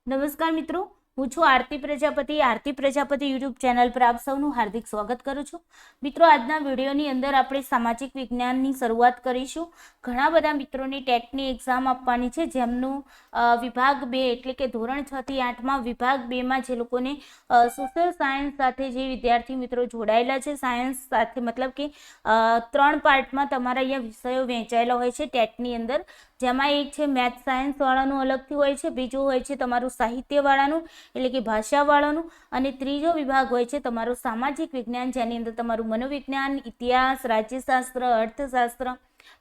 નમસ્કાર મિત્રો, હું છું આરતી પ્રજાપતિ. આરતી પ્રજાપતિ યુટ્યુબ ચેનલ પર આપ સૌનું હાર્દિક સ્વાગત કરું છું. મિત્રો, આજના વિડીયોની અંદર આપણે સામાજિક વિજ્ઞાનની શરૂઆત કરીશું. ઘણા બધા મિત્રોની ટેટની એક્ઝામ આપવાની છે, જેમનું વિભાગ 2 એટલે કે ધોરણ 6 થી 8માં વિભાગ 2માં જે લોકોને સોશિયલ સાયન્સ સાથે જે વિદ્યાર્થી મિત્રો જોડાયેલા છે, સાયન્સ સાથે મતલબ કે 3 પાર્ટમાં તમારા અહીંયા વિષયો વહેંચાયેલા હોય છે ટેટની અંદર, જેમાં એક છે મેથ સાયન્સ વાળાનું અલગથી હોય છે, બીજું હોય છે તમારું સાહિત્ય વાળાનું એટલે કે ભાષા વાળાનું, અને ત્રીજો વિભાગ હોય છે તમારું સામાજિક વિજ્ઞાન, જેની અંદર તમારું મનોવિજ્ઞાન, ઇતિહાસ, રાજ્યશાસ્ત્ર, અર્થશાસ્ત્ર,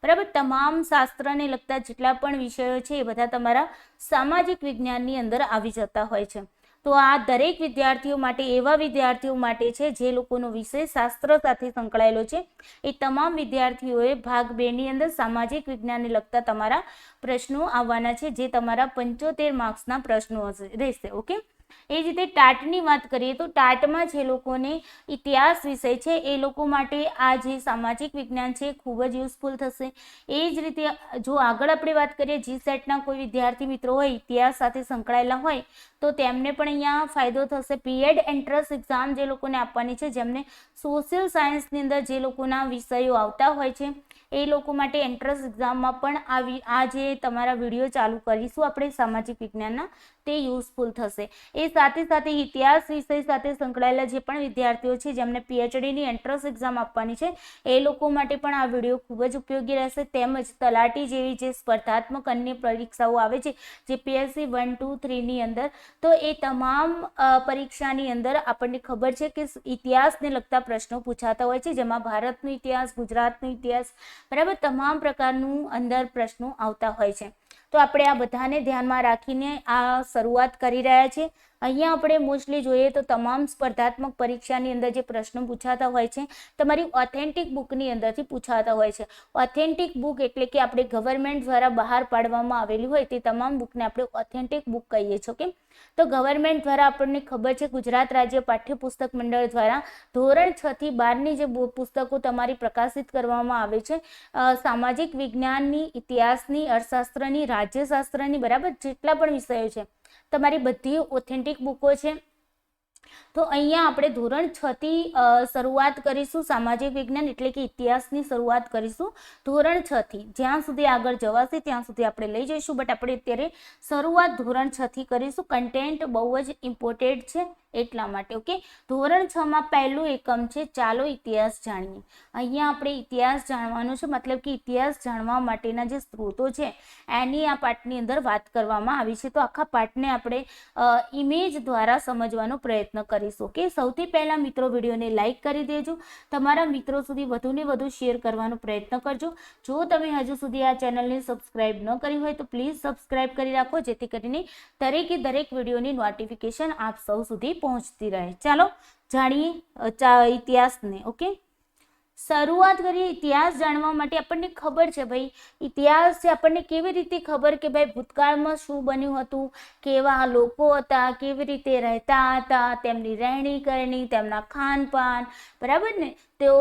બરાબર તમામ શાસ્ત્રને લગતા જેટલા પણ વિષયો છે એ બધા તમારા સામાજિક વિજ્ઞાનની અંદર આવી જતા હોય છે. તો આ દરેક વિદ્યાર્થીઓ માટે, એવા વિદ્યાર્થીઓ માટે છે જે લોકોનો વિષય શાસ્ત્ર સાથે સંકળાયેલો છે, એ તમામ વિદ્યાર્થીઓએ ભાગ 2ની અંદર સામાજિક વિજ્ઞાનને લગતા તમારા પ્રશ્નો આવવાના છે, જે તમારા 75 માર્ક્સના પ્રશ્નો રહેશે. ઓકે, એ જ રીતે ટાટની વાત કરીએ તો ટાટમાં જે લોકોને ઇતિહાસ વિષય છે એ લોકો માટે આ જે સામાજિક વિજ્ઞાન છે ખૂબ જ યુઝફુલ થશે. એ જ રીતે જો આગળ આપણે વાત કરીએ, જીસેટના કોઈ વિદ્યાર્થી મિત્રો હોય ઇતિહાસ સાથે સંકળાયેલા હોય તો તેમને પણ અહીંયા ફાયદો થશે. પીએડ એન્ટ્રન્સ એક્ઝામ જે લોકોને આપવાની છે, જેમને સોશિયલ સાયન્સની અંદર જે લોકોના વિષયો આવતા હોય છે એ લોકો માટે એન્ટ્રન્સ એક્ઝામમાં પણ આ જે તમારા વિડીયો ચાલુ કરીશું આપણે સામાજિક વિજ્ઞાનના, તે યુઝફુલ થશે. એ સાથે સાથે ઇતિહાસ વિષય સાથે સંકળાયેલા જે પણ વિદ્યાર્થીઓ છે જેમને પીએચડીની એન્ટ્રન્સ એક્ઝામ આપવાની છે એ લોકો માટે પણ આ વિડીયો ખૂબ જ ઉપયોગી રહેશે. તેમજ તલાટી જેવી જે સ્પર્ધાત્મક અન્ય પરીક્ષાઓ આવે છે, જે પીએસસી 1, 2, 3ની અંદર, તો એ તમામ પરીક્ષાની અંદર આપણને ખબર છે કે ઇતિહાસને લગતા પ્રશ્નો પૂછાતા હોય છે, જેમાં ભારતનો ઇતિહાસ, ગુજરાતનો ઇતિહાસ, બરાબર તમામ પ્રકારનું અંદર પ્રશ્નો આવતા હોય છે. તો આપણે આ બધાને ધ્યાનમાં રાખીને આ શરૂઆત કરી રહ્યા છીએ. અહીંયા આપણે મોસ્ટલી જોઈએ તો તમામ સ્પર્ધાત્મક પરીક્ષાની અંદર જે પ્રશ્નો પૂછાતા હોય છે તમારી ઓથેન્ટિક બુકની અંદરથી પૂછાતા હોય છે. ઓથેન્ટિક બુક એટલે કે આપણે ગવર્મેન્ટ દ્વારા બહાર પાડવામાં આવેલી હોય તે તમામ બુકને આપણે ઓથેન્ટિક બુક કહીએ છીએ. ઓકે, તો ગવર્મેન્ટ દ્વારા આપણને ખબર છે ગુજરાત રાજ્ય પાઠ્યપુસ્તક મંડળ દ્વારા ધોરણ 6 થી 12ની જે પુસ્તકો તમારી પ્રકાશિત કરવામાં આવે છે, સામાજિક વિજ્ઞાનની, ઇતિહાસની, અર્થશાસ્ત્રની, રાજ્યશાસ્ત્રની, બરાબર જેટલા પણ વિષયો છે તમારી બધી ઓથેન્ટિક બુકો છે. તો અહીંયા આપણે ધોરણ 6 થી શરૂઆત કરીશું. સામાજિક વિજ્ઞાન એટલે કે ઇતિહાસની શરૂઆત કરીશું ધોરણ 6 થી. જ્યાં સુધી આગળ જવાશે ત્યાં સુધી આપણે લઈ જઈશું, બટ આપણે અત્યારે શરૂઆત ધોરણ 6 થી કરીશું. કન્ટેન્ટ બહુ જ ઇમ્પોર્ટન્ટ છે એટલા માટે. ઓકે, ધોરણ 6માં પહેલું એકમ છે ચાલો ઇતિહાસ જાણીએ. અહીંયા આપણે ઇતિહાસ જાણવાનો છે, મતલબ કે ઇતિહાસ જાણવા માટેના જે સ્ત્રોતો છે એની આ પાઠની અંદર વાત કરવામાં આવી છે. તો આખા પાઠને આપણે ઇમેજ દ્વારા સમજવાનો પ્રયત્ન કરીશું. કે સૌથી પહેલા મિત્રો વિડીયોને લાઈક કરી દેજો, તમારા મિત્રો સુધી વધુને વધુ શેર કરવાનો પ્રયત્ન કરજો. જો તમે હજુ સુધી આ ચેનલને સબસ્ક્રાઇબ ન કરી હોય તો પ્લીઝ સબસ્ક્રાઇબ કરી રાખો, જેથી કરીને દરેકે દરેક વિડીયોની નોટિફિકેશન આપ સૌ સુધી પહોંચતી રહે. ચાલો જાણીએ ઇતિહાસને. ઓકે, શરૂઆત કરીએ. ઇતિહાસ જાણવા માટે આપણને ખબર છે ભાઈ, ઇતિહાસ છે આપણને કેવી રીતે ખબર કે ભાઈ ભૂતકાળમાં શું બન્યું હતું, કેવા લોકો હતા, કેવી રીતે રહેતા હતા, તેમની રહેણી કરણી, તેમના ખાનપાન, બરાબર ને, તેઓ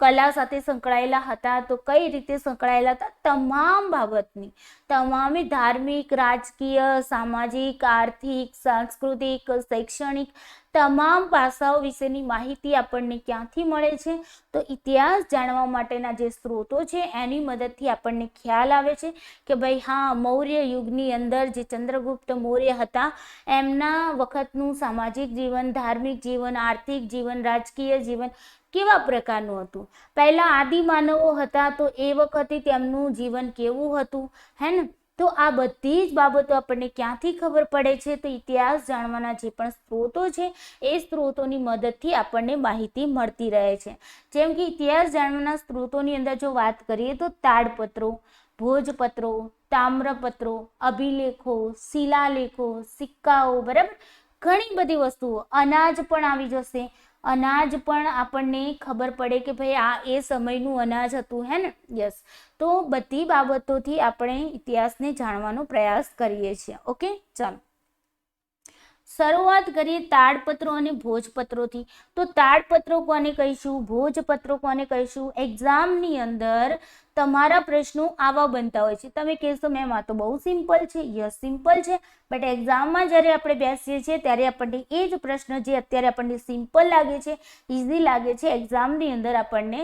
કલા સાથે સંકળાયેલા હતા તો કઈ રીતે સંકળાયેલા હતા, તમામ બાબતની, તમામે ધાર્મિક, રાજકીય, સામાજિક, આર્થિક, સાંસ્કૃતિક, શૈક્ષણિક તમામ પાસાઓ વિશેની માહિતી આપણને ક્યાંથી મળે છે? તો ઇતિહાસ જાણવા માટેના જે સ્ત્રોતો છે એની મદદથી આપણને ખ્યાલ આવે છે કે ભાઈ હા, મૌર્ય યુગની અંદર જે ચંદ્રગુપ્ત મૌર્ય હતા એમના વખતનું સામાજિક જીવન, ધાર્મિક જીવન, આર્થિક જીવન, રાજકીય જીવન કેવા પ્રકારનું હતું. પહેલા આદિમાનવો હતા તો એ વખતે તેમનું જીવન કેવું હતું, હે ને? તો આ બધી જ બાબતો આપણને ક્યાંથી ખબર પડે છે? તો ઇતિહાસ જાણવાના જે પણ સ્ત્રોતો છે એ સ્ત્રોતોની મદદથી આપણને માહિતી મળતી રહે છે. જેમ કે ઇતિહાસ જાણવાના સ્ત્રોતોની અંદર જો વાત કરીએ તો તાડપત્રો, ભોજપત્રો, તામ્રપત્રો, અભિલેખો, શિલાલેખો, સિક્કાઓ, બરાબર ઘણી બધી વસ્તુઓ, અનાજ પણ આવી જશે. અનાજ પણ આપણને ખબર પડે કે ભાઈ આ એ સમયનું અનાજ હતું, હે ને? યસ. તો બધી બાબતોથી આપણે ઇતિહાસને જાણવાનો પ્રયાસ કરીએ છીએ. ઓકે, ચાલો શરૂઆત કરીએ તાડપત્રો અને ભોજપત્રોથી. તો તાડપત્રો કોને કહીશું, ભોજપત્રો કોને કહીશું? એક્ઝામની અંદર તમારા પ્રશ્નો આવા બનતા હોય છે. તમે કહેશો મેમ આ તો બહુ સિમ્પલ છે. યસ સિમ્પલ છે, બટ એક્ઝામમાં જ્યારે આપણે બેસીએ છીએ ત્યારે આપણને એ જ પ્રશ્ન જે અત્યારે આપણને સિમ્પલ લાગે છે, ઇઝી લાગે છે, એક્ઝામની અંદર આપણને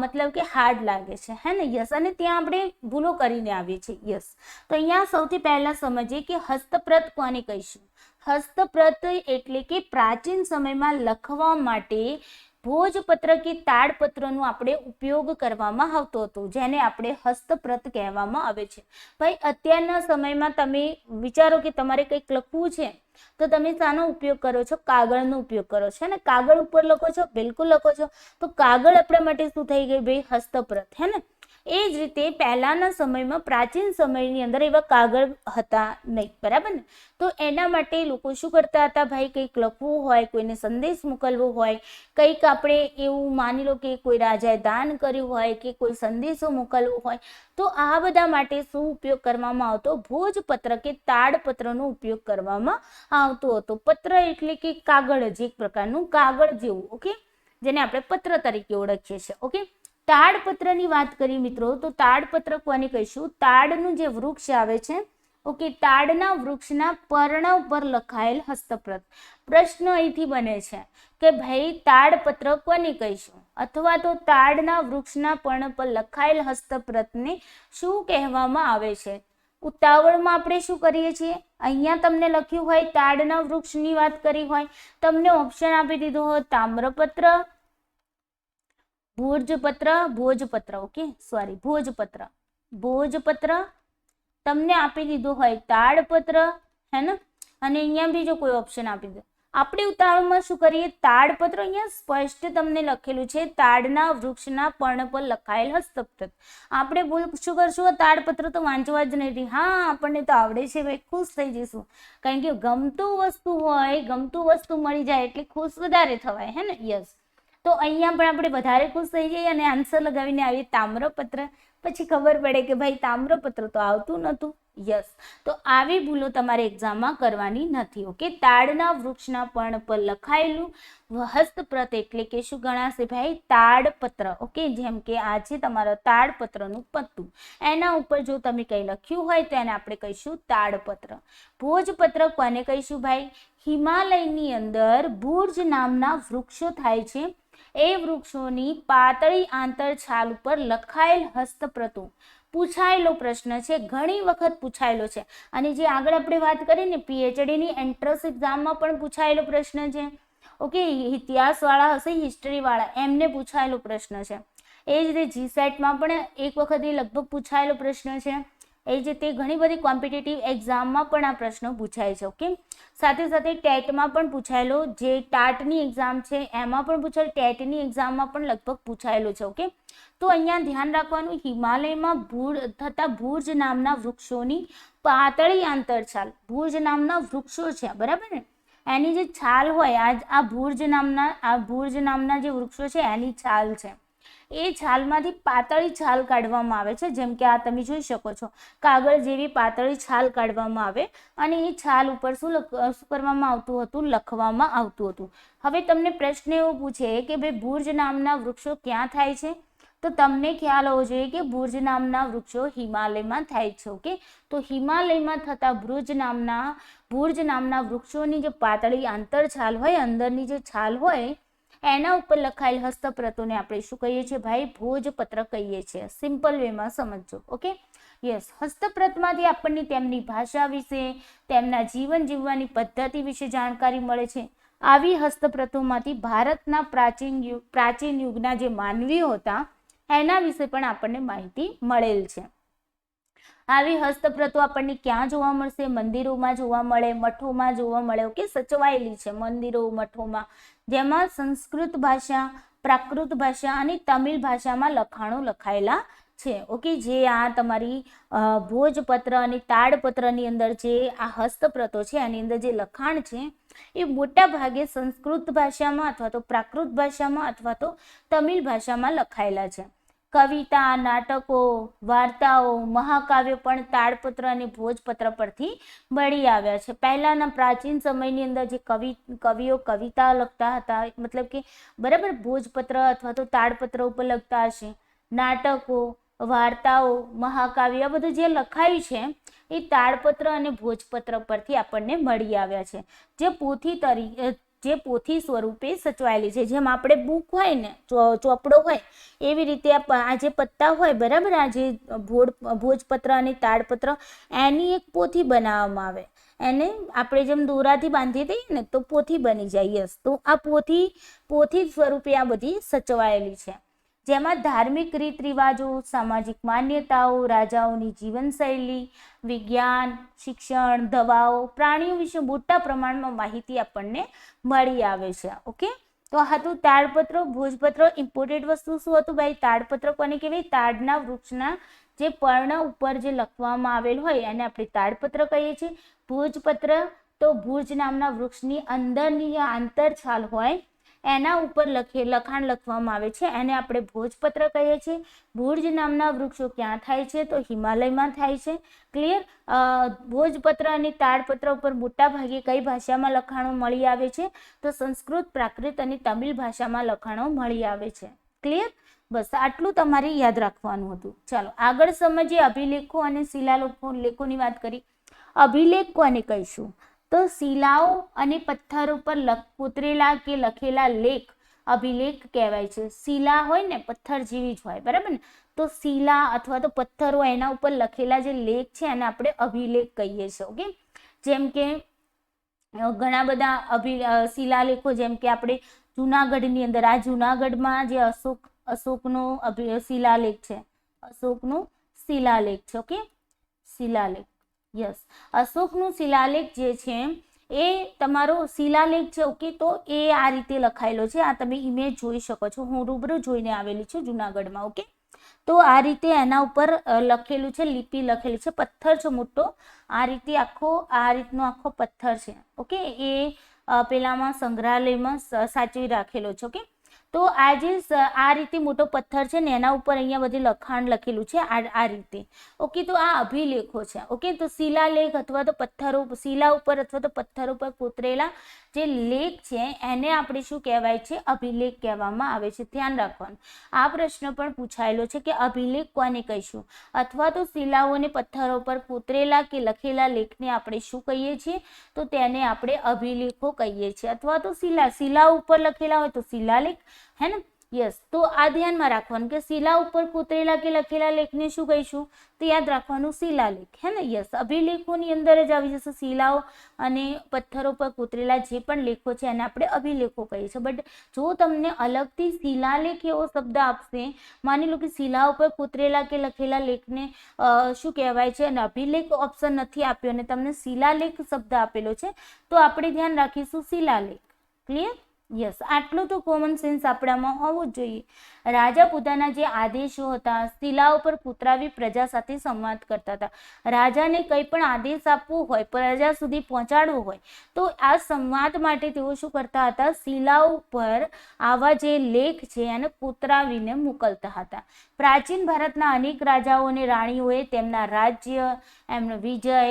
મતલબ કે હાર્ડ લાગે છે, હે ને? યસ. અને ત્યાં આપણે ભૂલો કરીને આવીએ છીએ. યસ. તો અહીંયા સૌથી પહેલાં સમજીએ કે હસ્તપ્રત કોને કહીશું. હસ્તપ્રત એટલે કે પ્રાચીન સમયમાં લખવા માટે ભોજપત્ર કે તાડપત્રનો આપણે ઉપયોગ કરવામાં આવતો હતો, જેને આપણે હસ્તપ્રત કહેવામાં આવે છે. ભાઈ અત્યારના સમયમાં તમે વિચારો કે તમારે કંઈક લખવું છે તો તમે શાનો ઉપયોગ કરો છો? કાગળનો ઉપયોગ કરો છો, ને કાગળ ઉપર લખો છો, બિલકુલ લખો છો. તો કાગળ આપણા માટે શું થઈ ગઈ ભાઈ? હસ્તપ્રત, હે ને? એ જ રીતે પહેલાના સમયમાં પ્રાચીન સમયની અંદર એવા કાગળ હતા નહીં, બરાબર ને? તો એના માટે લોકો શું કરતા હતા ભાઈ? કંઈક લખવું હોય, કોઈને સંદેશ મોકલવો હોય, કંઈક આપણે એવું માની લો કે કોઈ રાજાએ દાન કર્યું હોય કે કોઈ સંદેશો મોકલવો હોય, તો આ બધા માટે શું ઉપયોગ કરવામાં આવતો? ભોજપત્ર કે તાડપત્રનો ઉપયોગ કરવામાં આવતો હતો. પત્ર એટલે કે કાગળ જ, એક પ્રકારનું કાગળ જેવું, ઓકે, જેને આપણે પત્ર તરીકે ઓળખીએ છીએ. ઓકે, તાડપત્રની વાત કરીએ મિત્રો, તો તાડપત્ર કોને કહીશું? તાડનું જે વૃક્ષ આવે છે, ઓકે, તાડના વૃક્ષના પર્ણ ઉપર લખાયેલ હસ્તપ્રત. પ્રશ્ન અહીંથી બને છે કે ભાઈ તાડપત્ર કોને કહીશું, અથવા તો તાડના વૃક્ષના પર્ણ પર લખાયેલ હસ્તપ્રતને શું કહેવામાં આવે છે? ઉતાવળમાં આપણે શું કરીએ છીએ? અહીંયા તમને લખ્યું હોય તાડના વૃક્ષની વાત કરી હોય, તમને ઓપ્શન આપી દીધો હોય તામ્રપત્ર, ભોજપત્ર, ભોજપત્ર, ઓકે, સોરી, ભોજપત્ર, ભોજપત્ર તમને આપી દીધો હોય તાડપત્ર, હે ને? અને અહીંયા બીજો કોઈ ઓપ્શન આપી દો. આપણે ઉતાવળમાં શું કરીએ? તાડપત્ર, અહીંયા સ્પષ્ટ તમને લખેલું છે તાડના વૃક્ષના પર્ણ પર લખાયેલ હસ્તપ્રત. આપણે શું કરશું? તાડપત્ર તો વાંચવા જ નહીં. હા, આપણને તો આવડે છે ભાઈ, ખુશ થઈ જઈશું. કારણ કે ગમતું વસ્તુ હોય, ગમતું વસ્તુ મળી જાય એટલે ખુશ વધારે થવાય, હે ને? યસ. તો અહીંયા પણ આપણે વધારે ખુશ થઈ જઈએ અને આન્સર લગાવીને આવીએ તામ્રપત્ર. પછી ખબર પડે કે ભાઈ તામ્રપત્ર તો આવતું નહોતું. યસ. તો આવી ભૂલો તમારે એક્ઝામમાં કરવાની નથી. ઓકે, તાડના વૃક્ષના પર્ણ પર લખાયેલું હસ્તપ્રત એટલે કે શું ગણાશે ભાઈ? તાડપત્ર. ઓકે, જેમ કે આ છે તમારા તાડપત્રનું પત્તું, એના ઉપર જો તમે કંઈ લખ્યું હોય તો એને આપણે કહીશું તાડપત્ર. ભોજપત્ર કોને કહીશું ભાઈ? હિમાલયની અંદર ભુર્જ નામના વૃક્ષો થાય છે, એ વૃક્ષોની પાતળી આંતરછાલ ઉપર લખાયેલ હસ્તપ્રતો. પૂછાયેલો પ્રશ્ન છે, ઘણી વખત પૂછાયેલો છે. અને જે આગળ આપણે વાત કરી ને પીએચડીની એન્ટ્રન્સ એક્ઝામમાં પણ પૂછાયેલો પ્રશ્ન છે. ઓકે, ઇતિહાસવાળા હશે, હિસ્ટ્રીવાળા, એમને પૂછાયેલો પ્રશ્ન છે. એ જ રીતે જીસેટમાં પણ એક વખત એ લગભગ પૂછાયેલો પ્રશ્ન છે. એ જ રીતે ઘણી બધી કોમ્પિટિટિવ એક્ઝામમાં પણ આ પ્રશ્નો પૂછાય છે. ઓકે, સાથે સાથે ટેટમાં પણ પૂછાયેલો, જે ટાટની એક્ઝામ છે એમાં પણ પૂછાયેલો, ટેટની એક્ઝામમાં પણ લગભગ પૂછાયેલો છે. ઓકે, તો અહીંયા ધ્યાન રાખવાનું, હિમાલયમાં થતા ભુર્જ નામના વૃક્ષોની પાતળી આંતરછાલ, ભુર્જ નામના વૃક્ષો છે, બરાબર ને? એની જે છાલ હોય, આ ભુર્જ નામના જે વૃક્ષો છે એની છાલ છે, એ છાલમાંથી પાતળી છાલ કાઢવામાં આવે છે. જેમ કે આ તમે જોઈ શકો છો, કાગળ જેવી પાતળી છાલ કાઢવામાં આવે અને એ છાલ ઉપર શું કરવામાં આવતું હતું? લખવામાં આવતું હતું. હવે તમને પ્રશ્ન એવો પૂછે કે ભાઈ ભુર્જ નામના વૃક્ષો ક્યાં થાય છે? તો તમને ખ્યાલ હોવો જોઈએ કે ભુર્જ નામના વૃક્ષો હિમાલયમાં થાય છે. ઓકે, તો હિમાલયમાં થતા ભુર્જ નામના વૃક્ષોની જે પાતળી આંતરછાલ હોય, અંદરની જે છાલ હોય, એના ઉપર લખાયેલ હસ્તપ્રતોને આપણે શું કહીએ છીએ ભાઈ? ભોજપત્ર કહીએ છીએ. સિમ્પલ વેમાં સમજજો. Okay, yes. હસ્તપ્રતમાંથી આપણને તેમની ભાષા વિશે, તેમના જીવન જીવવાની પદ્ધતિ વિશે જાણકારી મળે છે. આવી હસ્તપ્રતોમાંથી ભારતના પ્રાચીન યુગના જે માનવીઓ હતા એના વિશે પણ આપણને માહિતી મળેલ છે. આવી હસ્તપ્રતો આપણને ક્યાં જોવા મળશે? મંદિરોમાં જોવા મળે, મઠોમાં જોવા મળે. ઓકે, સચવાયેલી છે મંદિરો, મઠોમાં, જેમાં સંસ્કૃત ભાષા, પ્રાકૃત ભાષા અને તમિલ ભાષામાં લખાણો લખાયેલા છે. ઓકે, જે આ તમારી ભોજપત્ર અને તાડપત્રની અંદર જે આ હસ્તપ્રતો છે એની અંદર જે લખાણ છે એ મોટા ભાગે સંસ્કૃત ભાષામાં અથવા તો પ્રાકૃત ભાષામાં અથવા તો તમિલ ભાષામાં લખાયેલા છે. કવિતા, નાટકો, વાર્તાઓ, મહાકાવ્યો પણ તાડપત્ર અને ભોજપત્ર પરથી મળી આવ્યા છે. પહેલાના પ્રાચીન સમયની અંદર જે કવિઓ કવિતા લખતા હતા, મતલબ કે બરાબર ભોજપત્ર અથવા તો તાડપત્ર ઉપર લખતા હશે. નાટકો, વાર્તાઓ, મહાકાવ્ય બધું જે લખાયું છે એ તાડપત્ર અને ભોજપત્ર પરથી આપણને મળી આવ્યા છે, જે પોથી સ્વરૂપે સચવાયેલી છે. જેમ આપણે બુક હોય ને, ચોપડો હોય, એવી રીતે આ જે પત્તા હોય, બરાબર, આ જે ભોજપત્ર અને તાડપત્ર, એની એક પોથી બનાવવામાં આવે. એને આપણે જેમ દોરાથી બાંધી દઈએ ને તો પોથી બની જાય. યસ, તો આ પોથી સ્વરૂપે આ બધી સચવાયેલી છે, જેમાં ધાર્મિક રીત રિવાજો, સામાજિક માન્યતાઓ, રાજાઓની જીવનશૈલી, વિજ્ઞાન, શિક્ષણ, દવાઓ, પ્રાણીઓ વિશે મોટા પ્રમાણમાં માહિતી આપણને મળી આવે છે. ઓકે, તો આ હતું તાડપત્ર, ભોજપત્ર. ઇમ્પોર્ટન્ટ વસ્તુ શું હતું ભાઈ? તાડપત્ર કોને કહેવાય? તાડના વૃક્ષના જે પર્ણ ઉપર જે લખવામાં આવેલ હોય એને આપણે તાડપત્ર કહીએ છીએ. ભોજપત્ર તો ભુજ નામના વૃક્ષની અંદરની આંતરછાલ હોય એના ઉપર લખાણ લખવામાં આવે છે, એને આપણે ભોજપત્ર કહીએ છીએ. ભુજ નામના વૃક્ષો ક્યાં થાય છે? તો હિમાલયમાં થાય છે. ક્લિયર? ભોજપત્ર અને તાડપત્ર ઉપર મોટા ભાગે કઈ ભાષામાં લખાણો મળી આવે છે? તો સંસ્કૃત, પ્રાકૃત અને તમિલ ભાષામાં લખાણો મળી આવે છે. ક્લિયર? બસ આટલું તમારે યાદ રાખવાનું હતું. ચાલો આગળ સમજીએ અભિલેખો અને શિલાલેખોની વાત કરી. અભિલેખ કોને કહીશું? તો શિલાઓ અને પથ્થર ઉપર કોતરેલા કે લખેલા લેખ અભિલેખ કહેવાય છે. શિલા હોય ને, પથ્થર જેવી જ હોય, બરાબર ને? તો શિલા અથવા તો પથ્થર હોય એના ઉપર લખેલા જે લેખ છે એને આપણે અભિલેખ કહીએ છીએ. ઓકે, જેમ કે ઘણા બધા શિલાલેખો, જેમ કે આપણે જુનાગઢની અંદર, આ જુનાગઢમાં જે અશોકનો શિલાલેખ છે, અશોકનો શિલાલેખ છે. ઓકે, શિલાલેખ, યસ, અશોકનું શિલાલેખ જે છે એ તમારો શિલાલેખ છે. ઓકે, તો એ આ રીતે લખાયેલો છે. આ તમે ઇમેજ જોઈ શકો છો, હું રૂબરૂ જોઈને આવેલી છું જુનાગઢમાં. ઓકે, તો આ રીતે એના ઉપર લખેલું છે, લિપિ લખેલી છે, પથ્થર છે મોટો, આ રીતનો આખો પથ્થર છે. ઓકે, એ પેલામાં સંગ્રહાલયમાં સાચવી રાખેલો છે. ઓકે, તો આ રીતે મોટો પથ્થર છે ને એના ઉપર અહીંયા બધી લખાણ લખેલું છે આ રીતે. ઓકે, તો આ અભિલેખો છે. ઓકે, તો શિલાલેખ અથવા તો શિલા ઉપર અથવા તો પથ્થર ઉપર કોતરેલા જે લેખ છે એને આપણે શું કહેવાય છે? અભિલેખ કહેવામાં આવે છે. ધ્યાન રાખવાનું, આ પ્રશ્ન પણ પૂછાયેલો છે કે અભિલેખ કોને કહીશું? અથવા તો શિલાઓ અને પથ્થરો પર કોતરેલા કે લખેલા લેખને આપણે શું કહીએ છીએ? તો તેને આપણે અભિલેખો કહીએ છીએ. અથવા તો શિલા ઉપર લખેલા હોય તો શિલાલેખ, હે ને? યસ, તો આ ધ્યાનમાં રાખવાનું કે શિલા ઉપર કોતરેલા કે લખેલા લેખને શું કહીશું? તો યાદ રાખવાનું શિલાલેખ, હે ને? યસ, અભિલેખોની અંદર જ આવી જશે. શિલાઓ અને પથ્થરો પર કોતરેલા જે પણ લેખો છે એને આપણે અભિલેખો કહીએ છીએ. બટ જો તમને અલગથી શિલાલેખ એવો શબ્દ આપશે, માની લો કે શિલા ઉપર કોતરેલા કે લખેલા લેખને શું કહેવાય છે અને અભિલેખ ઓપ્શન નથી આપ્યો અને તમને શિલાલેખ શબ્દ આપેલો છે, તો આપણે ધ્યાન રાખીશું શિલાલેખ. ક્લિયર? યસ, આટલું તો કોમન સેન્સ આપણામાં હોવું જ જોઈએ. રાજા પોતાના જે આદેશો હતા શિલાઓ પર કોતરાવી પ્રજા સાથે સંવાદ કરતા હતા. રાજાને કંઈ પણ આદેશ આપવો હોય, પ્રજા સુધી પહોંચાડવો હોય, તો આ સંવાદ માટે તેઓ શું કરતા હતા? શિલાઓ પર આવા જે લેખ છે એને કોતરાવીને મોકલતા હતા. પ્રાચીન ભારતના અનેક રાજાઓ અને રાણીઓએ તેમના રાજ્ય, એમનો વિજય,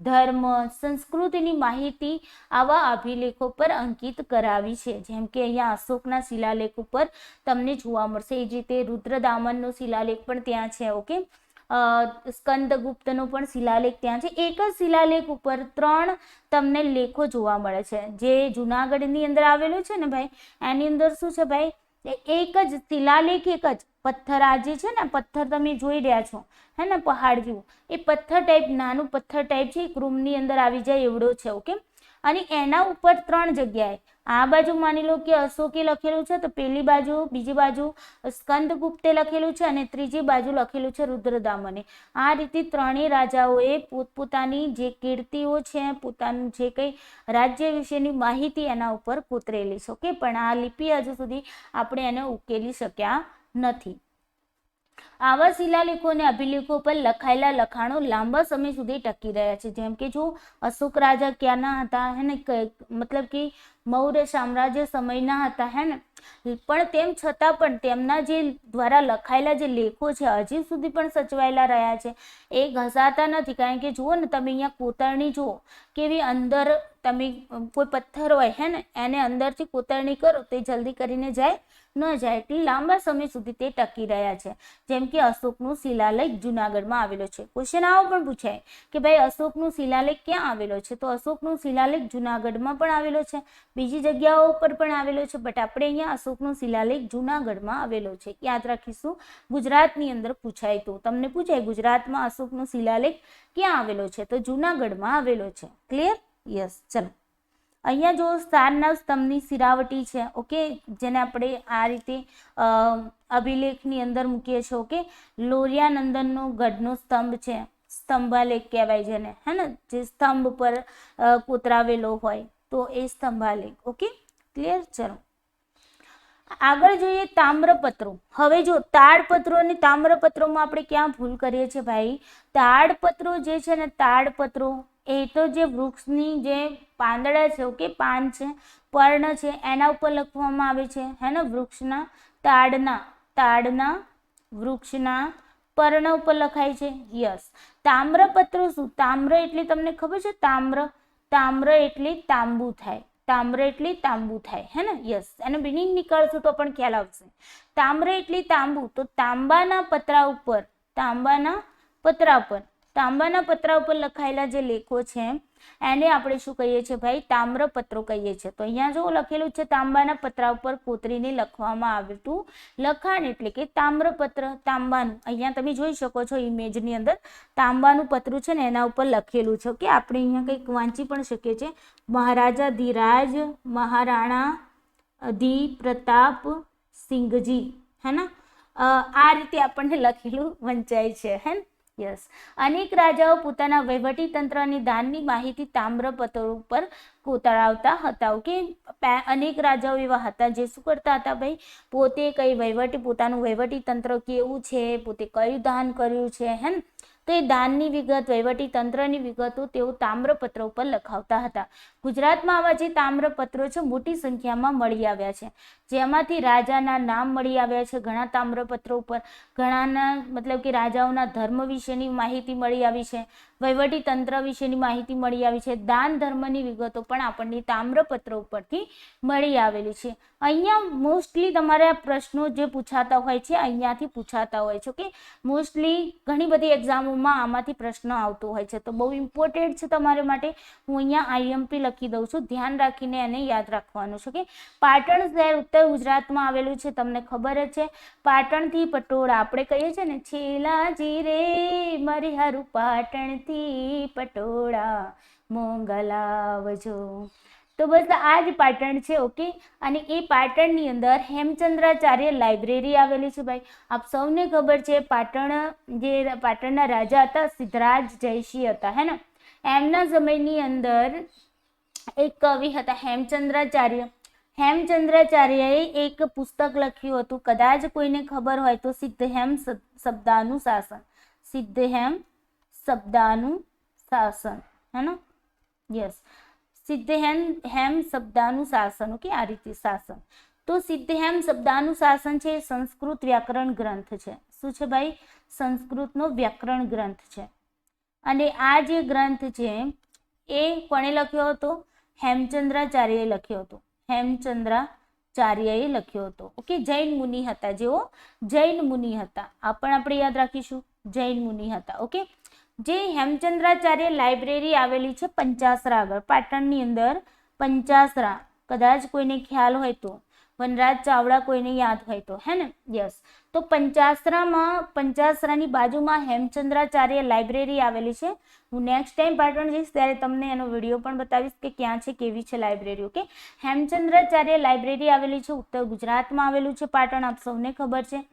ધર્મ, સંસ્કૃતિની માહિતી આવા અભિલેખો પર અંકિત કરાવી છે. જેમ કે અહીંયા અશોકના શિલાલેખ ઉપર તમને જોવા મળશે. એ જ રીતે રુદ્રદામનનો શિલાલેખ પણ ત્યાં છે. ઓકે, સ્કંદગુપ્તનો પણ શિલાલેખ ત્યાં છે. એક જ શિલાલેખ ઉપર 3 તમને લેખો જોવા મળે છે. જે જુનાગઢની અંદર આવેલું છે ને ભાઈ, એની અંદર શું છે ભાઈ? એક જ શિલાલેખ, એક જ પથ્થર. આ જે છે ને પથ્થર તમે જોઈ રહ્યા છો, હે ને, પહાડ જેવું, એ પથ્થર ટાઈપ, નાનું પથ્થર ટાઈપ છે, એક રૂમની અંદર આવી જાય એવડો છે. ઓકે, અને એના ઉપર 3 જગ્યાએ, આ બાજુ માની લો કે અશોકે લખેલું છે, તો પેલી બાજુ, બીજી બાજુ સ્કંદગુપ્તે લખેલું છે અને ત્રીજી બાજુ લખેલું છે રુદ્રદામને. આ રીતે 3 રાજાઓએ પોતપોતાની જે કીર્તિઓ છે, પોતાનું જે કંઈ રાજ્ય વિશેની માહિતી એના ઉપર કોતરેલી છે. ઓકે, પણ આ લિપિ હજુ સુધી આપણે એને ઉકેલી શક્યા નથી. આવા શિલાલેખો અને અભિલેખો પર લખાયેલા લખાણો લાંબા સમય સુધી ટકી રહ્યા છે. જેમ કે જો અશોક રાજા ક્યાંના હતા, હે ને, મતલબ કે મૌર્ય સામ્રાજ્ય સમયના હતા, હે ને, પણ તેમ છતાં પણ તેમના જે દ્વારા લખાયેલા જે લેખો છે હજી સુધી પણ સચવાયેલા રહ્યા છે. એ ઘસાતા નથી. કારણ કે જુઓ ને તમે અહીંયા કોતરણી જુઓ કેવી, અંદર તમે કોઈ પથ્થર હોય, હે ને, એને અંદરથી કોતરણી કરો તો એ જલ્દી કરીને જાય ન જાય એટલી લાંબા સમય સુધી તે ટકી રહ્યા છે. જેમ કે અશોકનું શિલાલેખ જુનાગઢમાં આવેલો છે. ક્વેશ્ચન આવો પણ પૂછાય કે ભાઈ અશોકનું શિલાલેખ ક્યાં આવેલો છે, તો અશોકનું શિલાલેખ જુનાગઢમાં પણ આવેલો છે, બીજી જગ્યાઓ પર પણ આવેલો છે, બટ આપણે અહીંયા અશોકનું શિલાલેખ જુનાગઢમાં આવેલો છે. યાદ રાખીશું, ગુજરાતની અંદર પૂછાય તો તમને પૂછાય ગુજરાતમાં અશોકનો શિલાલેખ ક્યાં આવેલો છે, તો જુનાગઢમાં આવેલો છે. ક્લિયર? યસ. ચલો અહીંયા જો સારનાથ સ્તંભની શિરાવટી છે. ઓકે, જેને આપણે આ રીતે અભિલેખની અંદર મૂકીએ છીએ. ઓકે, લોરિયાનંદનનો ગઢનો સ્તંભ છે, સ્તંભાલેખ કહેવાય જેને, હે ને, જે સ્તંભ પર કોતરાવેલો હોય તો એ સ્તંભાલેખ. Okay, clear? ચલો આગળ જોઈએ તામ્રપત્રો. હવે જો તાડપત્રો અને તામ્રપત્રોમાં આપણે ક્યાં ભૂલ કરીએ છીએ ભાઈ? તાડપત્રો જે છે ને, તાડપત્રો એ તો જે વૃક્ષની જે પાંદડા છે, ઓકે, પાન છે, પર્ણ છે, એના ઉપર લખવામાં આવે છે, હે ને, વૃક્ષના તાડના વૃક્ષના પર્ણ ઉપર લખાય છે. યસ. તામ્રપત્રો શું? તામ્ર એટલે તમને ખબર છે? તામ્ર એટલે તાંબુ થાય. તામ્ર એટલે તાંબુ થાય, હે ને? યસ. એનો મિનિંગ નીકળશું તો પણ ખ્યાલ આવશે. તામ્ર એટલે તાંબુ, તો તાંબાના પતરા ઉપર લખાયેલા જે લેખો છે એને આપણે શું કહીએ છીએ ભાઈ? તામ્રપત્રો કહીએ છીએ. તો અહીંયા જો લખેલું છે તાંબાના પતરા ઉપર કોતરીને લખવામાં આવતું લખાણ એટલે કે તામ્રપત્ર. તાંબાનું અહીંયા તમે જોઈ શકો છો ઇમેજની અંદર તાંબાનું પતરું છે ને એના ઉપર લખેલું છે. કે આપણે અહીંયા કંઈક વાંચી પણ શકીએ છીએ, મહારાજા ધીરાજ મહારાણા પ્રતાપ સિંઘજી, હે ને, આ રીતે આપણને લખેલું વંચાય છે, હે ને? યસ. અનેક રાજાઓ પોતાના વહીવટી તંત્ર અને દાનની માહિતી તામ્રપત્રો ઉપર કોતરાવતા હતા. ઓકે, અનેક રાજાઓ એવા હતા જે શું કરતા હતા ભાઈ? પોતે પોતાનું વહીવટી તંત્ર કેવું છે, પોતે કયું દાન કર્યું છે, હે ને, તો એ દાનની વિગત, વહીવટી તંત્રની વિગતો તેઓ તામ્રપત્રો ઉપર લખાવતા હતા. ગુજરાતમાં આવા જે તામ્રપત્રો છે મોટી સંખ્યામાં મળી આવ્યા છે, જેમાંથી રાજાના નામ મળી આવ્યા છે ઘણા તામ્રપત્રો ઉપર, ઘણાના મતલબ કે રાજાઓના ધર્મ વિશેની માહિતી મળી આવી છે, વહીવટી તંત્ર વિશેની માહિતી મળી આવી છે, દાન ધર્મની વિગતો પણ આપણને તામ્રપત્રો ઉપરથી મળી આવેલી છે. અહીંયા મોસ્ટલી તમારા પ્રશ્નો જે પૂછાતા હોય છે અહીંયાથી પૂછાતા હોય છે. ઓકે, મોસ્ટલી ઘણી બધી એક્ઝામોમાં આમાંથી પ્રશ્ન આવતો હોય છે, તો બહુ ઇમ્પોર્ટન્ટ છે તમારા માટે. હું અહીંયા આઈએમપી લખી દઉં છું, ધ્યાન રાખીને એને યાદ રાખવાનું છે. કે પાટણ શહેર ઉત્તર ગુજરાતમાં આવેલું છે, તમને ખબર જ છે. પાટણથી પટોળા આપણે કહીએ છીએ ને, છેલાજી રે મારી હારું પાટણથી પટોળા મોંઘા લાવજો, તો બસ આ જ પાટણ છે. ઓકે, અને એ પાટણની અંદર હેમચંદ્રાચાર્ય લાઇબ્રેરી આવેલી છે ભાઈ. આપ સૌને ખબર છે પાટણના રાજા હતા સિદ્ધરાજ જયસિંહ હતા, હે ને, એમના સમયની અંદર એક કવિ હતા હેમચંદ્રાચાર્ય. હેમચંદ્રાચાર્યએ એક પુસ્તક લખ્યું હતું, કદાચ કોઈને ખબર હોય તો, સિદ્ધહેમ શબ્દાનુશાસન. સિદ્ધહેમ શબ્દાનુશાસન, હે ને? યસ. સિદ્ધહેમ શબ્દાનુશાસન. ઓકે, આ રીતે શાસન. તો સિદ્ધહેમ શબ્દાનુશાસન છે સંસ્કૃત વ્યાકરણ ગ્રંથ છે. શું છે ભાઈ? સંસ્કૃતનો વ્યાકરણ ગ્રંથ છે. અને આ જે ગ્રંથ છે એ કોણે લખ્યો હતો? હેમચંદ્રાચાર્યએ લખ્યો હતો. હેમચંદ્રાચાર્યએ લખ્યો હતો. ઓકે, જૈન મુનિ હતા, જેઓ જૈન મુનિ હતા. આ પણ આપણે યાદ રાખીશું, જૈન મુનિ હતા. ઓકે, જે હેમચંદ્રાચાર્ય લાઇબ્રેરી આવેલી છે પંચાસરા આગળ, પાટણની અંદર પંચાસરા, કદાચ કોઈને ખ્યાલ હોય તો, વનરાજ ચાવડા કોઈને યાદ હોય તો, હે ને? યસ. તો પંચાસરાની બાજુમાં હેમચંદ્રાચાર્ય લાઇબ્રેરી આવેલી છે. હું નેક્સ્ટ ટાઈમ પાટણ જઈશ ત્યારે તમને એનો વિડીયો પણ બતાવીશ કે ક્યાં છે, કેવી છે લાઇબ્રેરી. ઓકે, હેમચંદ્રાચાર્ય લાઇબ્રેરી આવેલી છે, ઉત્તર ગુજરાતમાં આવેલું છે પાટણ, આપ સૌને ખબર છે,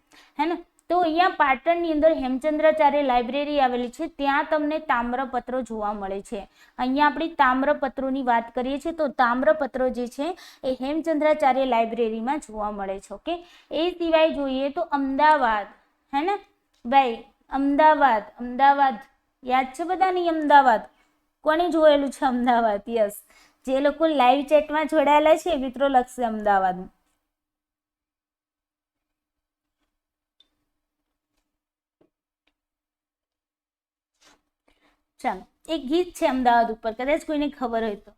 હે ને? તો અહીંયા પાટણની અંદર હેમચંદ્રાચાર્ય લાઇબ્રેરી આવેલી છે, ત્યાં તમને તામ્રપત્રો જોવા મળે છે. અહીંયા આપણે તામ્રપત્રોની વાત કરીએ છીએ, તો તામ્રપત્રો જે છે એ હેમચંદ્રાચાર્ય લાઇબ્રેરીમાં જોવા મળે છે. ઓકે, એ સિવાય જોઈએ તો અમદાવાદ, હે ને ભાઈ? અમદાવાદ યાદ છે બધાની? અમદાવાદ કોને જોયેલું છે? અમદાવાદ. યસ, જે લોકો લાઈવ ચેટમાં જોડાયેલા છે મિત્રો લખશે અમદાવાદ. ચાલો, એક ગીત છે અમદાવાદ ઉપર, કદાચ કોઈને ખબર હોય તો.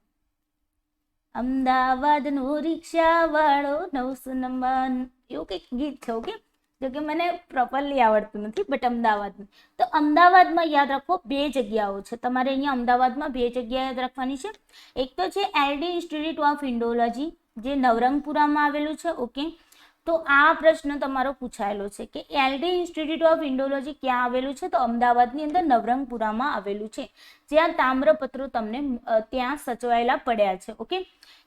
અમદાવાદનો રિક્ષાવાળો 900 નંબર, એવું કંઈક ગીત છે. ઓકે, જો કે મને પ્રોપરલી આવડતું નથી, બટ અમદાવાદનું. તો અમદાવાદમાં યાદ રાખો 2 જગ્યાઓ છે તમારે. અહીંયા અમદાવાદમાં 2 જગ્યા યાદ રાખવાની છે. એક તો છે LD ઇન્સ્ટિટ્યૂટ ઓફ ઇન્ડોલોજી, જે નવરંગપુરામાં આવેલું છે. ઓકે, તો આ પ્રશ્ન તમારો પૂછાયેલો છે કે LD ઇન્સ્ટિટ્યૂટ ઓફ ઇન્ડોલોજી ક્યાં આવેલું છે? તો અમદાવાદની અંદર નવરંગપુરામાં આવેલું છે, જ્યાં તામ્રપત્રો તમને ત્યાં સચવાયેલા પડ્યા છે. ઓકે,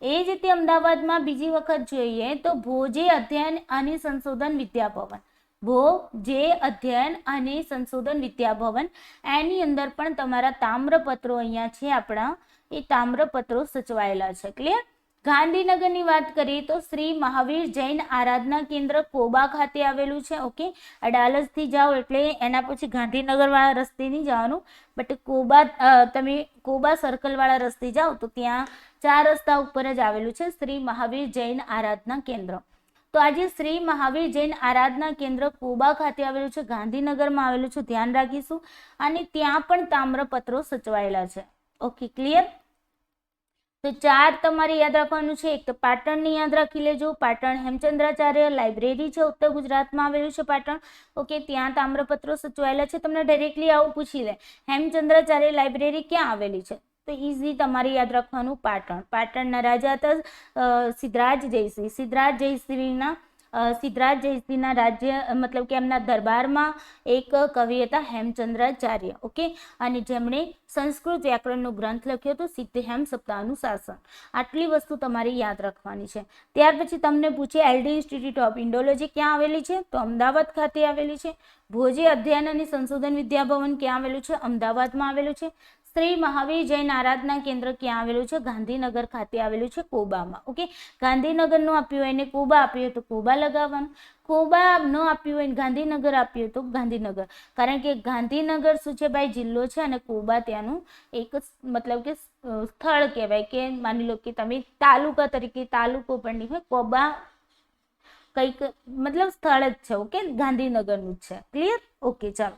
એ જ રીતે અમદાવાદમાં બીજી વખત જોઈએ તો ભોજે અધ્યયન અને સંશોધન વિદ્યાભવન, ભોજે અધ્યયન અને સંશોધન વિદ્યાભવન, એની અંદર પણ તમારા તામ્રપત્રો અહીંયા છે આપણા, એ તામ્રપત્રો સચવાયેલા છે. ક્લિયર? ગાંધીનગરની વાત કરીએ તો શ્રી મહાવીર જૈન આરાધના કેન્દ્ર કોબા ખાતે આવેલું છે. ઓકે, અડાલજથી જાઓ એટલે એના પછી ગાંધીનગર વાળા રસ્તે નહીં જવાનું, બટ કોબા તમે કોબા સર્કલ વાળા રસ્તે જાઓ તો ત્યાં 4 રસ્તા ઉપર જ આવેલું છે શ્રી મહાવીર જૈન આરાધના કેન્દ્ર. તો આજે શ્રી મહાવીર જૈન આરાધના કેન્દ્ર કોબા ખાતે આવેલું છે, ગાંધીનગરમાં આવેલું છે, ધ્યાન રાખીશું. અને ત્યાં પણ તામ્રપત્રો સચવાયેલા છે. Okay, clear? તો 4 તમારે યાદ રાખવાનું છે. એક તો પાટણની યાદ રાખી લેજો, પાટણ હેમચંદ્રાચાર્ય લાઇબ્રેરી છે, ઉત્તર ગુજરાતમાં આવેલું છે પાટણ. ઓકે, ત્યાં તામ્રપત્રો સચવાયેલા છે. તમને ડાયરેક્ટલી આવું પૂછી લે હેમચંદ્રાચાર્ય લાઇબ્રેરી ક્યાં આવેલી છે, તો ઇઝી તમારે યાદ રાખવાનું પાટણ. પાટણના રાજા હતા સિદ્ધરાજ જયસિંહ. સિદ્ધરાજ જયસિંહના રાજ્ય મતલબ કે એમના દરબારમાં એક કવિ હતા હેમચંદ્રાચાર્ય. ઓકે, અને જેમણે સંસ્કૃત વ્યાકરણનો ગ્રંથ લખ્યો હતો સિદ્ધહેમ સપ્તાહાનુશાસન. આટલી વસ્તુ તમારે યાદ રાખવાની છે. ત્યાર પછી તમને પૂછે LD ઇન્સ્ટિટ્યૂટ ઓફ ઇન્ડોલોજી ક્યાં આવેલી છે? તો અમદાવાદ ખાતે આવેલી છે. ભોજે અધ્યયન અને સંશોધન વિદ્યાભવન ક્યાં આવેલું છે? અમદાવાદમાં આવેલું છે. શ્રી મહાવીર જૈન આરાધના કેન્દ્ર ક્યાં આવેલું છે? ગાંધીનગર ખાતે આવેલું છે, કોબામાં. ઓકે, ગાંધીનગરનું આપ્યું હોય ને કોબા આપ્યું હોય તો કોબા લગાવવાનું. કોબા ન આપ્યું હોય ને ગાંધીનગર આપ્યું તો ગાંધીનગર, કારણ કે ગાંધીનગર શું છે ભાઈ? જિલ્લો છે, અને કોબા ત્યાંનું એક મતલબ કે સ્થળ કહેવાય. કે માની લો કે તમે તાલુકા તરીકે તાલુકો પણ નહીં હોય, કોબા કંઈક મતલબ સ્થળ જ છે. ઓકે, ગાંધીનગરનું જ છે. ક્લિયર? ઓકે, ચાલો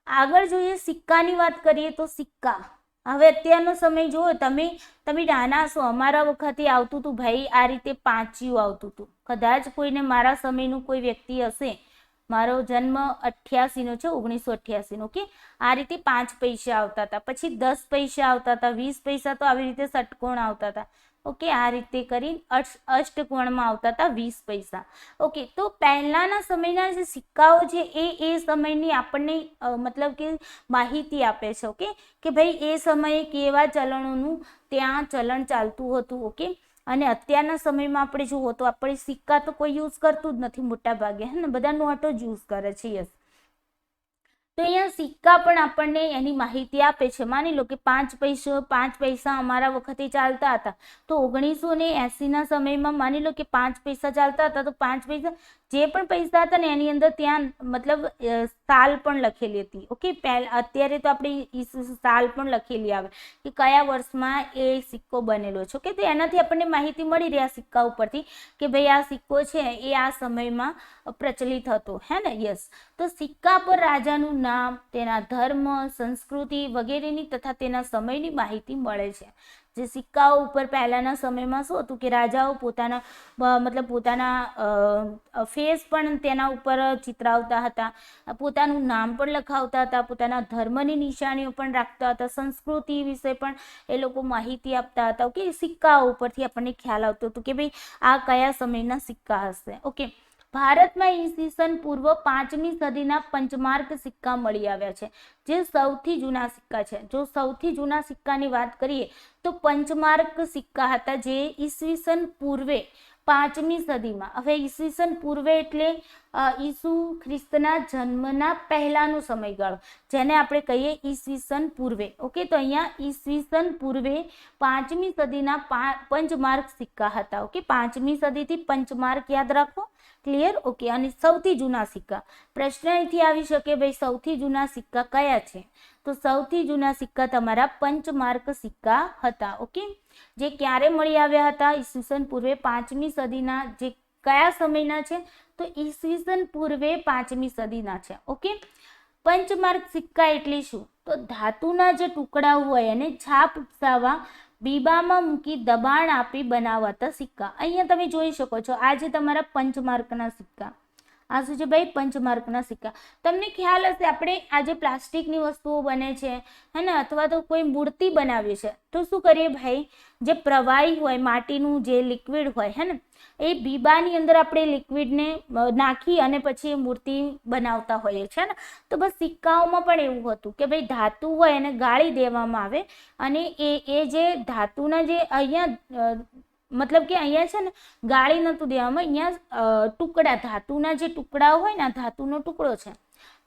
આગળ જોઈએ. સિક્કાની વાત કરીએ તો સિક્કા હવે અત્યારનો સમય જુઓ, તમે નાના છો, અમારા વખતે આવતું હતું ભાઈ આ રીતે પાંચિયું આવતું હતું. કદાચ કોઈને મારા સમયનું કોઈ વ્યક્તિ હશે, મારો જન્મ 88નો છે, 1988. ઓકે, આ રીતે 5 પૈસા આવતા હતા, પછી 10 પૈસા આવતા હતા, 20 પૈસા તો આવી રીતે ષટકોણ આવતા હતા. ઓકે, આ રીતે કરી અષ્ટકોણમાં આવતા હતા 20 પૈસા. ઓકે, તો પહેલાના સમયના જે સિક્કાઓ છે એ સમયની આપણને મતલબ કે માહિતી આપે છે. ઓકે, કે ભાઈ એ સમયે કેવા ચલણોનું ત્યાં ચલણ ચાલતું હતું. ઓકે, અને અત્યારના સમયમાં આપણે જુઓ તો આપણે સિક્કા તો કોઈ યુઝ કરતું જ નથી મોટા ભાગે, હે ને, બધા નોટો જ યુઝ કરે છે. યસ, તો અહીંયા સિક્કા પણ આપણને એની માહિતી આપે છે. માની લો કે 5 પૈસા અમારા વખતે ચાલતા હતા, તો 1980ના સમયમાં માની લો કે 5 પૈસા ચાલતા હતા, તો 5 પૈસા જે પણ પૈસા હતા ને એની અંદર ત્યાં મતલબ સાલ પણ લખેલી હતી. ઓકે, અત્યારે તો આપણે સાલ પણ લખેલી આવે કે કયા વર્ષમાં એ સિક્કો બનેલો છે. ઓકે, તો એનાથી આપણને માહિતી મળી રહી આ સિક્કા ઉપરથી કે ભાઈ આ સિક્કો છે એ આ સમયમાં પ્રચલિત હતો, હે ને. યસ, તો સિક્કા પર રાજાનું નામ, તેના ધર્મ, સંસ્કૃતિ વગેરેની તથા તેના સમયની માહિતી મળે છે. જે સિક્કાઓ ઉપર પહેલાના સમયમાં શું હતું કે રાજાઓ પોતાના મતલબ પોતાના ફેસ પણ તેના ઉપર ચિતરાવતા હતા, પોતાનું નામ પણ લખાવતા હતા, પોતાના ધર્મની નિશાનીઓ પણ રાખતા હતા, સંસ્કૃતિ વિશે પણ એ લોકો માહિતી આપતા હતા. ઓકે, સિક્કાઓ ઉપરથી આપણને ખ્યાલ આવતો હતો કે ભાઈ આ કયા સમયના સિક્કા હશે. ઓકે, ભારતમાં ઈસવીસન પૂર્વ 5મી સદીના પંચમાર્ક સિક્કા મળી આવ્યા છે, જે સૌથી જૂના સિક્કા છે. જો સૌથી જૂના સિક્કાની વાત કરીએ તો પંચમાર્ક સિક્કા હતા, જે ઈસવીસન પૂર્વે 5મી સદીમાં. હવે ઈસવીસન પૂર્વે એટલે ઈસુ ખ્રિસ્તના જન્મના પહેલાનો સમયગાળો, જેને આપણે કહીએ ઈસવીસન પૂર્વે. ઓકે, તો અહીંયા ઈસવીસન પૂર્વે 5મી સદીના પંચમાર્ક સિક્કા હતા. ઓકે, 5મી સદીથી પંચમાર્ક યાદ રાખો. ક્લિયર? ઓકે, અને સૌથી જૂના સિક્કા, પ્રશ્ન અહીંથી આવી શકે ભાઈ સૌથી જૂના સિક્કા કયા છે? તો સૌથી જૂના સિક્કા તમારા પંચમાર્ક સિક્કા હતા. ઓકે, જે ક્યારે મળી આવ્યા હતા? ઈસવીસન પૂર્વે 5મી સદીના. જે કયા સમયના છે? તો ઈસવીસન પૂર્વે 5મી સદીના છે. ઓકે, પંચમાર્ક સિક્કા એટલે શું? તો ધાતુના જે ટુકડા હોય એને છાપ ઉપસાવવા બીબામાં મૂકી દબાણ આપી બનાવાતા સિક્કા. અહીંયા તમે જોઈ શકો છો આ જે તમારા પંચમાર્કના સિક્કા, આ શું છે ભાઈ? પંચમાર્કના સિક્કા. તમને ખ્યાલ હશે આપણે આ જે પ્લાસ્ટિકની વસ્તુઓ બને છે હે ને, અથવા તો કોઈ મૂર્તિ બનાવીએ છે તો શું કરીએ ભાઈ? જે પ્રવાહી હોય, માટીનું જે લિક્વિડ હોય હે ને, એ બીબાની અંદર આપણે લિક્વિડને નાખી અને પછી એ મૂર્તિ બનાવતા હોઈએ છે ને. તો બસ સિક્કાઓમાં પણ એવું હતું કે ભાઈ ધાતુ હોય એને ગાળી દેવામાં આવે અને એ જે ધાતુના જે અહીંયા મતલબ કે અહીંયા છે ને ગાળી નહોતું દેવામાં, અહીંયા ટુકડા, ધાતુના જે ટુકડાઓ હોય ને, આ ધાતુનો ટુકડો છે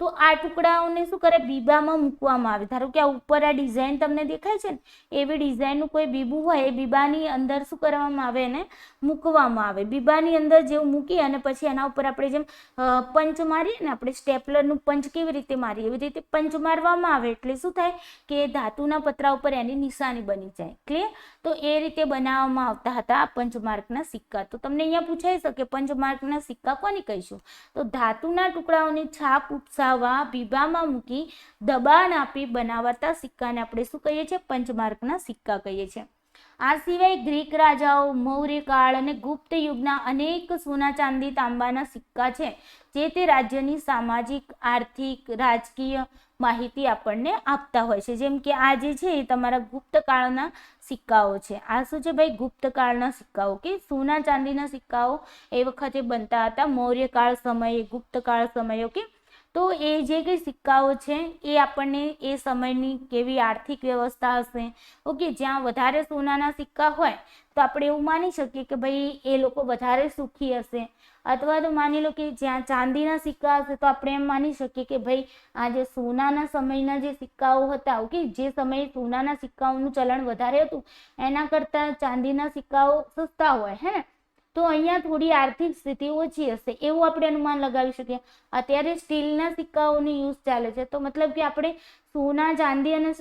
તો આ ટુકડાઓને શું કરે? બીબામાં મૂકવામાં આવે. ધારો કે આ ઉપર આ ડિઝાઇન તમને દેખાય છે ને, એવી ડિઝાઇનનું કોઈ બીબું હોય એ બીબાની અંદર શું કરવામાં આવે? એને મૂકવામાં આવે. બીબાની અંદર જેવું મૂકી અને પછી એના ઉપર આપણે જેમ પંચ મારીએ ને, આપણે સ્ટેપલરનું પંચ કેવી રીતે મારીએ એવી રીતે પંચ મારવામાં આવે એટલે શું થાય કે ધાતુના પતરા ઉપર એની નિશાની બની જાય. ક્લિયર? તો એ રીતે બનાવવામાં આવતા હતા આ પંચમાર્કના સિક્કા. તો તમને અહીંયા પૂછાઈ શકે પંચમાર્કના સિક્કા કોને કહીશું? તો ધાતુના ટુકડાઓની છાપ ઉપસાવવા બીબામાં મૂકી દબાણ આપી બનાવાતા સિક્કાને આપણે શું કહીએ છીએ? પંચમાર્કના સિક્કા કહીએ છીએ. આ સિવાય ગ્રીક રાજાઓ, મૌર્ય કાળ અને ગુપ્ત યુગના અનેક સોના, ચાંદી, તાંબાના સિક્કા છે જે તે રાજ્યની સામાજિક, આર્થિક, રાજકીય માહિતી આપણને આપતા હોય છે. જેમ કે આ જે છે એ તમારા ગુપ્તકાળના સિક્કાઓ છે. આ શું છે ભાઈ? ગુપ્તકાળના સિક્કાઓ કે સોના ચાંદીના સિક્કાઓ એ વખતે બનતા હતા, મૌર્યકાળ સમયે, ગુપ્તકાળ સમયે. ઓકે, તો એ જે કંઈ સિક્કાઓ છે એ આપણને એ સમયની કેવી આર્થિક વ્યવસ્થા હશે, ઓકે, જ્યાં વધારે સોનાના સિક્કા હોય તો આપણે એવું માની શકીએ કે ભાઈ એ લોકો વધારે સુખી હશે, અથવા તો માની લો કે જ્યાં ચાંદીના સિક્કા હશે તો આપણે એમ માની શકીએ કે ભાઈ આ જે સોનાના સમયના જે સિક્કાઓ હતા, ઓકે, જે સમયે સોનાના સિક્કાઓનું ચલણ વધારે હતું એના કરતાં ચાંદીના સિક્કાઓ સસ્તા હોય હે ને, તો અહીંયા થોડી આર્થિક સ્થિતિ ઓછી હશે એવું આપણે અનુમાન લગાવી શકીએ. અત્યારે સ્ટીલના સિક્કાઓની યુઝ ચાલે છે તો મતલબ કે આપણે સોના, ચાંદી અને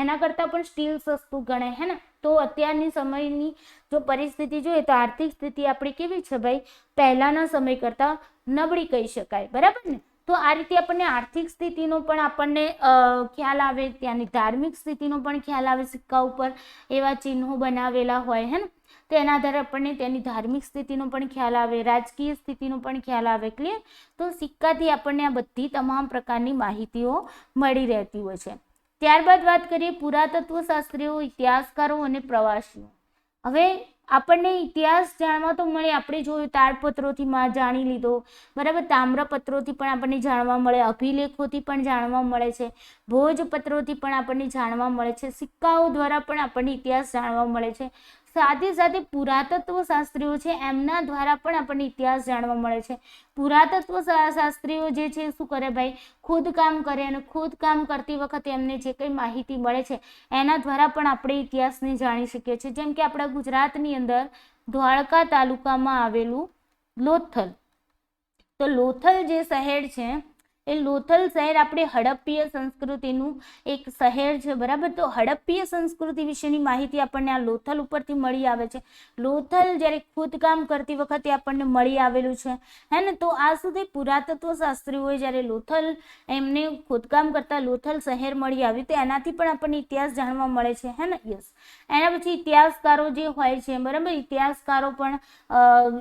એના કરતાં પણ સ્ટીલ સસ્તું ગણાય હે ને. તો અત્યારની સમયની જો પરિસ્થિતિ જોઈએ તો આર્થિક સ્થિતિ આપણી કેવી છે ભાઈ? પહેલાના સમય કરતાં નબળી કહી શકાય, બરાબર ને? તો આ રીતે આપણને આર્થિક સ્થિતિનો પણ આપણને ખ્યાલ આવે, ત્યાંની ધાર્મિક સ્થિતિનો પણ ખ્યાલ આવે. સિક્કા ઉપર એવા ચિહ્નો બનાવેલા હોય હે ને, તો એના આધારે આપણને તેની ધાર્મિક સ્થિતિનો પણ ખ્યાલ આવે, રાજકીય સ્થિતિનો પણ ખ્યાલ આવે. ક્લિયર? તો સિક્કાથી આપણને આ બધી તમામ પ્રકારની માહિતીઓ મળી રહેતી હોય છે. ત્યારબાદ વાત કરીએ પુરાતત્વ શાસ્ત્રીઓ, ઇતિહાસકારો અને પ્રવાસીઓ. હવે આપણને ઇતિહાસ જાણવા તો મળે, આપણે જોયું તાડપત્રોથી જાણી લીધો, બરાબર, તામ્રપત્રોથી પણ આપણને જાણવા મળે, અભિલેખોથી પણ જાણવા મળે છે, ભોજપત્રોથી પણ આપણને જાણવા મળે છે, સિક્કાઓ દ્વારા પણ આપણને ઇતિહાસ જાણવા મળે છે. સાથે સાથે પુરાતત્વ શાસ્ત્રીઓ છે એમના દ્વારા પણ આપણને ઇતિહાસ જાણવા મળે છે. પુરાતત્વ શાસ્ત્રીઓ જે છે શું કરે ભાઈ? ખોદકામ કરે અને ખોદકામ કરતી વખતે એમને જે કંઈ માહિતી મળે છે એના દ્વારા પણ આપણે ઇતિહાસને જાણી શકીએ છીએ. જેમ કે આપણા ગુજરાતની અંદર ધોળકા તાલુકામાં આવેલું લોથલ, તો લોથલ જે શહેર છે એ લોથલ શહેર આપણે હડપ્પીય સંસ્કૃતિનું એક શહેર છે, બરાબર. તો હડપ્પીય સંસ્કૃતિ વિશેની માહિતી આપણને આ લોથલ ઉપરથી મળી આવે છે. લોથલ જ્યારે ખોદકામ કરતી વખતે આપણને મળી આવેલું છે હે ને. તો આ સુધી પુરાતત્વ શાસ્ત્રીઓએ જ્યારે લોથલ એમને ખોદકામ કરતા લોથલ શહેર મળી આવ્યું તો એનાથી પણ આપણને ઇતિહાસ જાણવા મળે છે હે ને. યસ. એના પછી ઇતિહાસકારો જે હોય છે, બરાબર, ઇતિહાસકારો પણ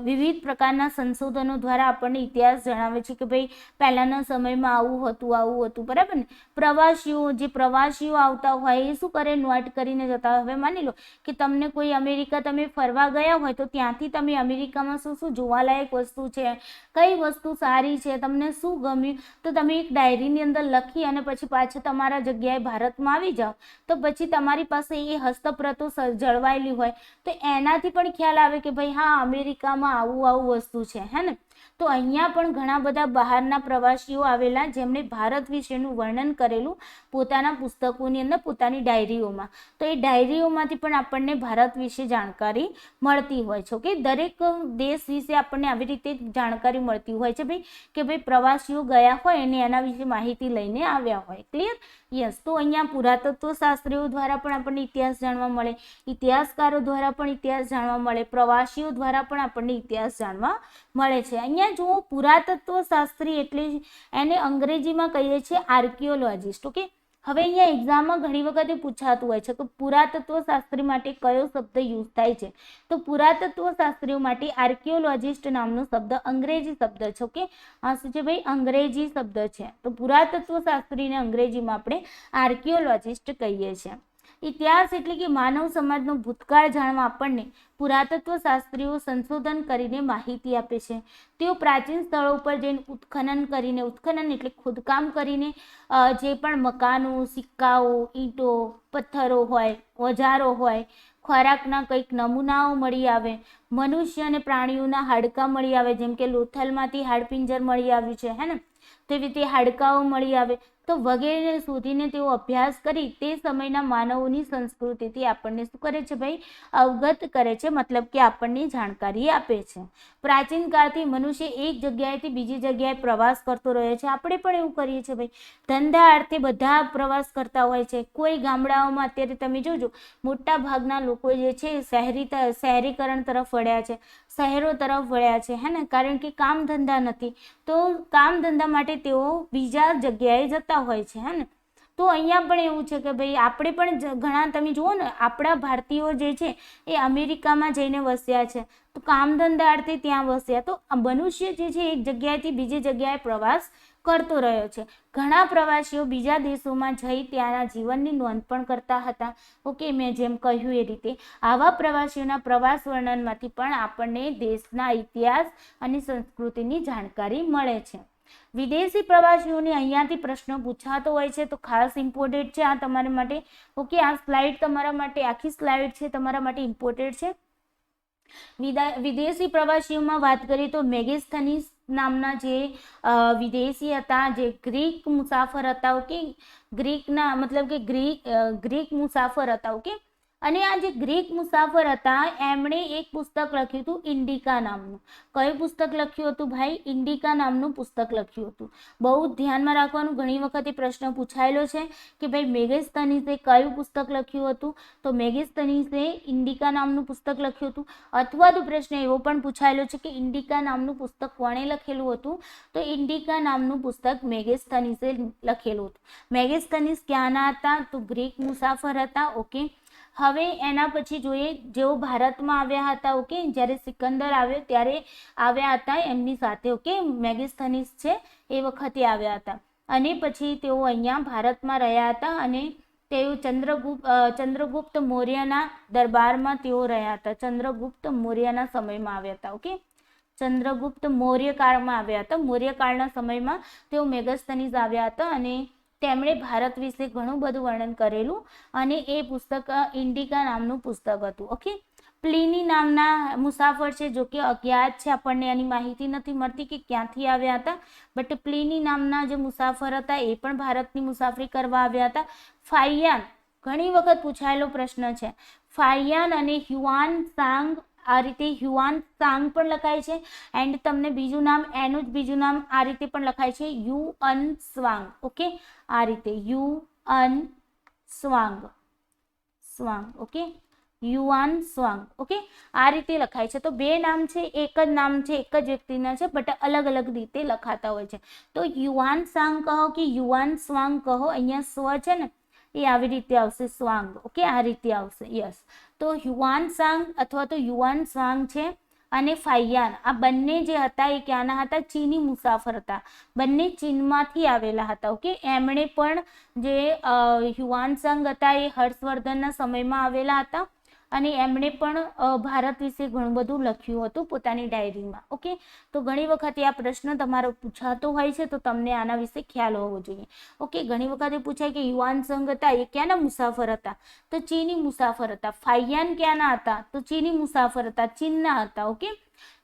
વિવિધ પ્રકારના સંશોધનો દ્વારા આપણને ઇતિહાસ જણાવે છે કે ભાઈ પહેલાના સમયમાં આવું હતું, બરાબર ને. પ્રવાસીઓ, જે પ્રવાસીઓ આવતા હોય એ શું કરે? નોટ કરીને જતા હોય. હવે માની લો કે તમને કોઈ અમેરિકા તમે ફરવા ગયા હોય તો ત્યાંથી તમે અમેરિકામાં શું શું જોવાલાયક વસ્તુ છે, કઈ વસ્તુ સારી છે, તમને શું ગમ્યું, તો તમે એક ડાયરીની અંદર લખી અને પછી પાછા તમારા જગ્યાએ ભારતમાં આવી જાઓ તો પછી તમારી પાસે એ હસ્તપ્રતો જળવાયેલી હોય તો એનાથી પણ ખ્યાલ આવે કે ભાઈ હા અમેરિકામાં આવું વસ્તુ છે હે ને. તો અહીંયા પણ ઘણા બધા બહારના પ્રવાસીઓ આવેલા જેમણે ભારત વિશેનું વર્ણન કરેલું પોતાના પુસ્તકોની અંદર, પોતાની ડાયરીઓમાં. તો એ ડાયરીઓમાંથી પણ આપણને ભારત વિશે જાણકારી મળતી હોય છે. ઓકે, દરેક દેશ વિશે આપણને આવી રીતે જાણકારી મળતી હોય છે ભાઈ કે ભાઈ પ્રવાસીઓ ગયા હોય અને એના વિશે માહિતી લઈને આવ્યા હોય. ક્લિયર? યસ. તો અહીંયા પુરાતત્વ શાસ્ત્રીઓ દ્વારા પણ આપણને ઇતિહાસ જાણવા મળે, ઇતિહાસકારો દ્વારા પણ ઇતિહાસ જાણવા મળે, પ્રવાસીઓ દ્વારા પણ આપણને ઇતિહાસ જાણવા મળે છે. અહીંયા જુઓ, પુરાતત્વ શાસ્ત્રી એટલે એને અંગ્રેજીમાં કહીએ છીએ આર્કિયોલોજિસ્ટ. ઓકે, હવે અહીંયા એક્ઝામમાં ઘણી વખતે પૂછાતું હોય છે કે પુરાતત્વ શાસ્ત્રી માટે કયો શબ્દ યુઝ થાય છે. તો પુરાતત્વ શાસ્ત્રીઓ માટે આર્કિયોલોજિસ્ટ નામનો શબ્દ અંગ્રેજી શબ્દ છે. ઓકે, આ શું છે ભાઈ? અંગ્રેજી શબ્દ છે. તો પુરાતત્વ શાસ્ત્રીને અંગ્રેજીમાં આપણે આર્કિયોલોજિસ્ટ કહીએ છીએ. ઇતિહાસ એટલે કે માનવ સમાજનો ભૂતકાળ જાણવા આપણને પુરાતત્વ શાસ્ત્રીઓ સંશોધન કરીને માહિતી આપે છે. તેઓ પ્રાચીન સ્થળો પર જઈને ઉત્ખનન કરીને, ઉત્ખનન એટલે ખોદકામ કરીને જે પણ મકાનો, સિક્કાઓ, ઈંટો, પથ્થરો હોય, ઓજારો હોય, ખોરાકના કંઈક નમૂનાઓ મળી આવે, મનુષ્ય અને પ્રાણીઓના હાડકાં મળી આવે, જેમ કે લોથલમાંથી હાડપિંજર મળી આવ્યું છે, હે ને, તેવી રીતે હાડકાઓ મળી આવે, તો વગેરે શોધીને તેઓ અભ્યાસ કરી તે સમયના માનવોની સંસ્કૃતિથી આપણને શું કરે છે ભાઈ? અવગત કરે છે, મતલબ કે આપણને જાણકારી આપે છે. પ્રાચીન કાળથી મનુષ્ય એક જગ્યાએથી બીજી જગ્યાએ પ્રવાસ કરતો રહ્યો છે. આપણે પણ એવું કરીએ છીએ ભાઈ, ધંધા અર્થે બધા પ્રવાસ કરતા હોય છે. કોઈ ગામડાઓમાં અત્યારે તમે જોજો, મોટા ભાગના લોકો જે છે શહેરીકરણ તરફ વળ્યા છે, શહેરો તરફ વળ્યા છે, હે ને, કારણ કે કામ ધંધા નથી, તો કામ ધંધા માટે તેઓ બીજા જગ્યાએ જતા હોય છે, હે ને. તો અહીંયા પણ એવું છે કે ભાઈ આપણે પણ ઘણા, તમે જુઓ ને, આપણા ભારતીયો જે છે એ અમેરિકામાં જઈને વસ્યા છે, તો કામ ધંધા અર્થે ત્યાં વસ્યા. તો મનુષ્ય જે છે એક જગ્યાએથી બીજી જગ્યાએ પ્રવાસ કરતો રહ્યો છે. ઘણા પ્રવાસીઓ બીજા દેશોમાં જઈ ત્યાંના જીવનની નોંધ પણ કરતા હતા. ઓકે, મેં જેમ કહ્યું એ રીતે આવા પ્રવાસીઓના પ્રવાસ વર્ણનમાંથી પણ આપણને દેશના ઇતિહાસ અને સંસ્કૃતિની જાણકારી મળે છે. વિદેશી પ્રવાસીઓને અહીંયાથી પ્રશ્ન પૂછાતો હોય છે, તો ખાસ ઇમ્પોર્ટન્ટ છે આ તમારા માટે. ઓકે, આ સ્લાઇડ તમારા માટે, આખી સ્લાઇડ છે તમારા માટે ઇમ્પોર્ટન્ટ છે. વિદેશી પ્રવાસીઓમાં વાત કરીએ તો મેગેસ્થનીસ નામના જે વિદેશી હતા, જે ગ્રીક મુસાફર હતા. ઓકે, ગ્રીકના મતલબ કે ગ્રીક મુસાફર હતા. ઓકે, અને આ જે ગ્રીક મુસાફર હતા એમણે એક પુસ્તક લખ્યું હતું ઇન્ડિકા નામનું. કયું પુસ્તક લખ્યું હતું ભાઈ? ઇન્ડિકા નામનું પુસ્તક લખ્યું હતું. બહુ ધ્યાનમાં રાખવાનું, ઘણી વખતે પ્રશ્ન પૂછાયેલો છે કે ભાઈ મેગેસ્થનીસે કયું પુસ્તક લખ્યું હતું? તો મેગેસ્થનીસે ઇન્ડિકા નામનું પુસ્તક લખ્યું હતું. અથવા તો પ્રશ્ન એવો પણ પૂછાયેલો છે કે ઇન્ડિકા નામનું પુસ્તક કોણે લખેલું હતું? તો ઇન્ડિકા નામનું પુસ્તક મેગેસ્થનીસે લખેલું હતું. મેગેસ્થનીસ ક્યાંના હતા? તો ગ્રીક મુસાફર હતા. ઓકે, હવે એના પછી જોઈએ, જેઓ ભારતમાં આવ્યા હતા. ઓકે, જ્યારે સિકંદર આવ્યો ત્યારે આવ્યા હતા એમની સાથે. ઓકે, મેગેસ્થનીસ છે એ વખતે આવ્યા હતા, અને પછી તેઓ અહીંયા ભારતમાં રહ્યા હતા, અને તેઓ ચંદ્રગુપ્ત મૌર્યના દરબારમાં તેઓ રહ્યા હતા. ચંદ્રગુપ્ત મૌર્યના સમયમાં આવ્યા હતા. ઓકે, ચંદ્રગુપ્ત મૌર્ય કાળમાં આવ્યા હતા. મૌર્ય કાળના સમયમાં તેઓ મેગેસ્થનીસ આવ્યા હતા, અને તેમણે ભારત વિશે ઘણું બધું વર્ણન કરેલું, અને એ પુસ્તક ઇન્ડિકા નામનું પુસ્તક હતું. ઓકે, પ્લિની નામના મુસાફર છે, જો કે અજ્ઞાત છે, આપણને એની માહિતી નથી મળતી કે ક્યાંથી આવ્યા હતા, બટ પ્લિની નામના જે મુસાફર હતા એ પણ ભારતની મુસાફરી કરવા આવ્યા હતા. ફાહિયાન, ઘણી વખત પૂછાયેલો પ્રશ્ન છે. ફાહિયાન અને હ્યુઆન સાંગ, આ રીતે હ્યુઆન સાંગ પણ લખાય છે, એન્ડ તમને બીજું નામ, એનું જ બીજું નામ આ રીતે પણ લખાય છે, યુઅન સ્વાંગ. ઓકે, આ રીતે યુઅન સ્વાંગ, ઓકે, યુઆન સ્વાંગ. ઓકે, આ રીતે લખાય છે. તો બે નામ છે, એક જ નામ છે, એક જ વ્યક્તિના છે, બટ અલગ અલગ રીતે લખાતા હોય છે. તો યુઆન સાંગ કહો કે યુઆન સ્વાંગ કહો, અહીંયા સ્વ છે ને એ આવી રીતે આવશે, સ્વાંગ. ઓકે, આ રીતે આવશે. યસ, તો હ્યુઆન સાંગ અથવા તો યુઆન સ્વાંગ છે, અને ફાહિયાન, આ બંને જે હતા એ ક્યાંના હતા? ચીની મુસાફર હતા. બંને ચીનમાંથી આવેલા હતા. ઓકે, એમણે પણ જે હ્યુઆન સાંગ હતા એ હર્ષવર્ધનના સમયમાં આવેલા હતા, અને એમણે પણ ભારત વિશે ઘણું બધું લખ્યું હતું પોતાની ડાયરીમાં. ઓકે, તો ઘણી વખતે આ પ્રશ્ન તમારો પૂછાતો હોય છે, તો તમને આના વિશે ખ્યાલ હોવો જોઈએ. ઓકે, ઘણી વખતે પૂછાય કે યુઆન સંઘ હતા એ ક્યાંના મુસાફર હતા? તો ચીની મુસાફર હતા. ફાહિયાન ક્યાંના હતા? તો ચીની મુસાફર હતા, ચીનના હતા. ઓકે,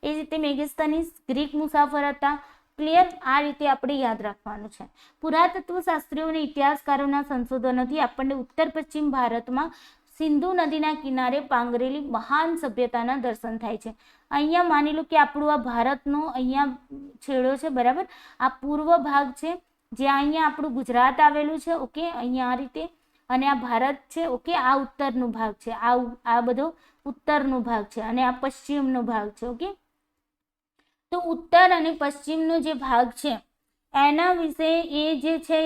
એ રીતે મેગેસ્થનીસ ગ્રીક મુસાફર હતા. ક્લિયર? આ રીતે આપણે યાદ રાખવાનું છે. પુરાતત્વ શાસ્ત્રીઓ અને ઇતિહાસકારોના સંશોધનોથી આપણને ઉત્તર પશ્ચિમ ભારતમાં સિંધુ નદીના કિનારે પાંગરેલી મહાન સભ્યતાના દર્શન થાય છે. અહીંયા માની લો કે આપણું આ ભારતનો અહીંયા છેડો છે, બરાબર, આ પૂર્વ ભાગ છે, જ્યાં અહીંયા આપણું ગુજરાત આવેલું છે. ઓકે, અહીંયા આ રીતે, અને આ ભારત છે. ઓકે, આ ઉત્તરનો ભાગ છે, આ બધો ઉત્તરનો ભાગ છે, અને આ પશ્ચિમનો ભાગ છે. ઓકે, તો ઉત્તર અને પશ્ચિમનો જે ભાગ છે એના વિશે એ જે છે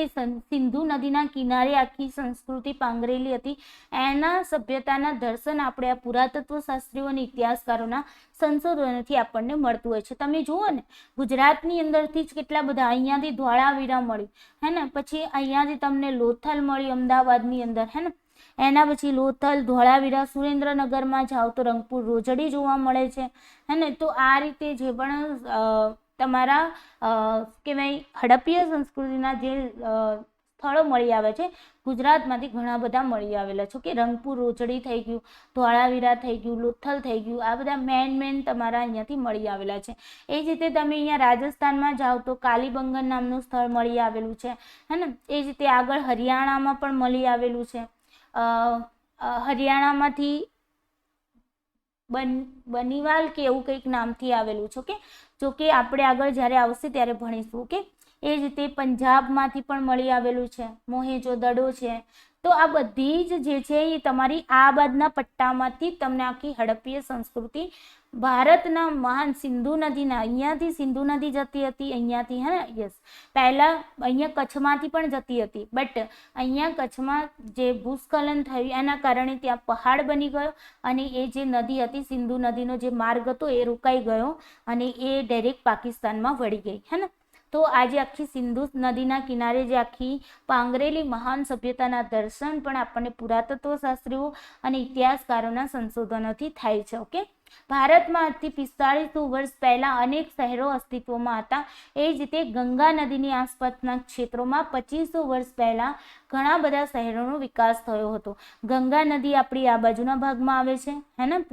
સિંધુ નદીના કિનારે આખી સંસ્કૃતિ પાંગરેલી હતી. એના સભ્યતાના દર્શન આપણે આ પુરાતત્વ શાસ્ત્રીઓ અને ઇતિહાસકારોના સંશોધનોથી આપણને મળતું હોય છે. તમે જુઓ ને, ગુજરાતની અંદરથી જ કેટલા બધા, અહીંયાથી ધોળાવીરા મળ્યું હે ને, પછી અહીંયાથી તમને લોથલ મળી અમદાવાદની અંદર હે ને, એના પછી લોથલ, ધોળાવીરા, સુરેન્દ્રનગરમાં જાઓ તો રંગપુર રોજડી જોવા મળે છે હે ને. તો આ રીતે જે પણ તમારા કહેવાય હડપ્પીય સંસ્કૃતિના જે સ્થળો મળી આવે છે ગુજરાતમાંથી ઘણા બધા મળી આવેલા છે કે રંગપુર રોજડી થઈ ગયું, ધોળાવીરા થઈ ગયું, લોથલ થઈ ગયું, આ બધા મેન તમારા અહીંયાથી મળી આવેલા છે. એ જ રીતે તમે અહીંયા રાજસ્થાનમાં જાઓ તો કાલીબંગન નામનું સ્થળ મળી આવેલું છે હે ને. એ જ રીતે આગળ હરિયાણામાં પણ મળી આવેલું છે. હરિયાણામાંથી બનીવાલ કે એવું કંઈક નામથી આવેલું છે કે, જો કે આપણે આગળ જ્યારે આવશે ત્યારે ભણીશું કે. એ જ રીતે પંજાબમાંથી પણ મળી આવેલું છે, મોહેજો-દડો છે. તો આ બધી જ જે છે એ તમારી આ બાજના પટ્ટામાંથી તમને આખી હડપ્પીય સંસ્કૃતિ ભારતના મહાન સિંધુ નદીના, અહીંયાથી સિંધુ નદી જતી હતી અહીંયાથી હે ને. યસ, પહેલા અહીંયા કચ્છમાંથી પણ જતી હતી, બટ અહીંયા કચ્છમાં જે ભૂસ્ખલન થયું એના કારણે ત્યાં પહાડ બની ગયો અને એ જે નદી હતી સિંધુ નદીનો જે માર્ગ હતો એ રોકાઈ ગયો અને એ ડાયરેક્ટ પાકિસ્તાનમાં વળી ગઈ હે ને. તો આજે આખી સિંધુ નદીના કિનારે જે આખી પાંગરેલી મહાન સભ્યતાના દર્શન પણ આપણને પુરાતત્વ શાસ્ત્રીઓ અને ઇતિહાસકારોના સંશોધનોથી થાય છે. ઓકે, ભારતમાં આજથી 4500 વર્ષ પહેલા અનેક શહેરો અસ્તિત્વમાં હતા. એ જ રીતે ગંગા નદીની આસપાસના ક્ષેત્રોમાં 2500 વર્ષ પહેલા ઘણા બધા શહેરોનો વિકાસ થયો હતો. ગંગા નદી આપણી આ બાજુના ભાગમાં આવે છે હે ને,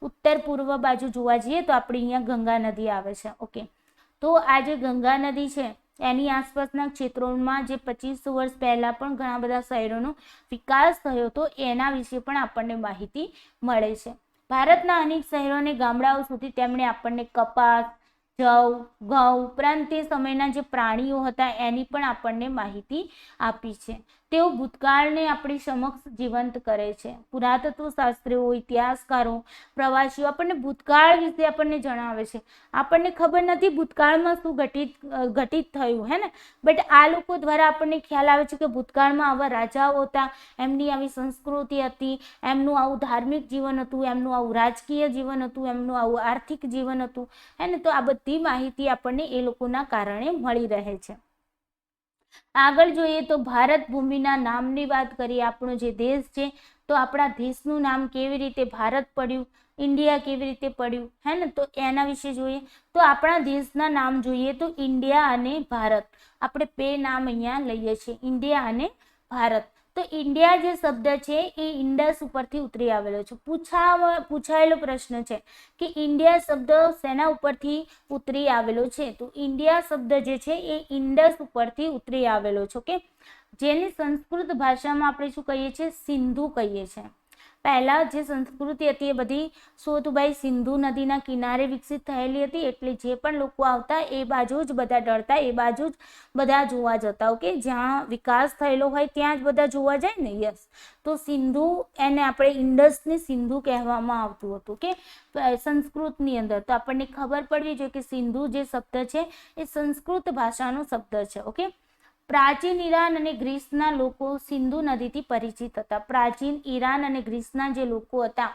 ઉત્તર પૂર્વ બાજુ જોવા જઈએ તો આપણી અહીંયા ગંગા નદી આવે છે. ઓકે, તો આ જે ગંગા નદી છે એની આસપાસના ક્ષેત્રોમાં જે 2500 વર્ષ પહેલા પણ ઘણા બધા શહેરોનો વિકાસ થયો હતો એના વિશે પણ આપણને માહિતી મળે છે. ભારતના અનેક શહેરો અને ગામડાઓ સુધી તેમણે આપણને કપાસ, જવ, ઘઉં ઉપરાંત તે સમયના જે પ્રાણીઓ હતા એની પણ આપણને માહિતી આપી છે. તેઓ ભૂતકાળને આપણી સમક્ષ જીવંત કરે છે. પુરાતત્વ શાસ્ત્રીઓ, ઇતિહાસકારો, પ્રવાસીઓ આપણને ભૂતકાળ વિશે આપણને જણાવે છે. આપણને ખબર નથી ભૂતકાળમાં શું ઘટિત થયું હે ને, બટ આ લોકો દ્વારા આપણને ખ્યાલ આવે છે કે ભૂતકાળમાં આવા રાજાઓ હતા, એમની આવી સંસ્કૃતિ હતી, એમનું આવું ધાર્મિક જીવન હતું, એમનું આવું રાજકીય જીવન હતું, એમનું આવું આર્થિક જીવન હતું હે ને. તો આ બધી માહિતી આપણને એ લોકોના કારણે મળી રહે છે. આગળ જોઈએ તો ભારત ભૂમિના નામની વાત કરીએ. આપણો જે દેશ છે તો આપણા દેશનું નામ કેવી રીતે ભારત પડ્યું, ઇન્ડિયા કેવી રીતે પડ્યું હે ને, તો એના વિશે જોઈએ. તો આપણા દેશના નામ જોઈએ તો ઇન્ડિયા અને ભારત, આપણે બે નામ અહીંયા લઈએ છીએ, ઇન્ડિયા અને ભારત. તો ઇન્ડિયા જે શબ્દ છે એ ઇન્ડસ ઉપરથી ઉતરી આવેલો છે. પૂછાયેલો પ્રશ્ન છે કે ઇન્ડિયા શબ્દ શેના ઉપરથી ઉતરી આવેલો છે, તો ઇન્ડિયા શબ્દ જે છે એ ઇન્ડસ ઉપરથી ઉતરી આવેલો છે. કે જેને સંસ્કૃત ભાષામાં આપણે શું કહીએ છીએ, સિંધુ કહીએ છીએ. પહેલા જે સંસ્કૃતિ હતી એ બધી સોતુબાઈ સિંધુ નદીના કિનારે વિકસિત થયેલી હતી, એટલે જે પણ લોકો આવતા એ બાજુ જ બધા ડરતા, એ બાજુ જ બધા જોવા જતા. ઓકે, જ્યાં વિકાસ થયેલો હોય ત્યાં જ બધા જોવા જાય ને. યસ, તો સિંધુ એને આપણે ઇન્ડસની સિંધુ કહેવામાં આવતું હતું કે સંસ્કૃતની અંદર. તો આપણને ખબર પડવી જોઈએ કે સિંધુ જે શબ્દ છે એ સંસ્કૃત ભાષાનો શબ્દ છે. ઓકે, પ્રાચીન ઈરાન અને ગ્રીસના લોકો સિંધુ નદીથી પરિચિત હતા. પ્રાચીન ઈરાન અને ગ્રીસના જે લોકો હતા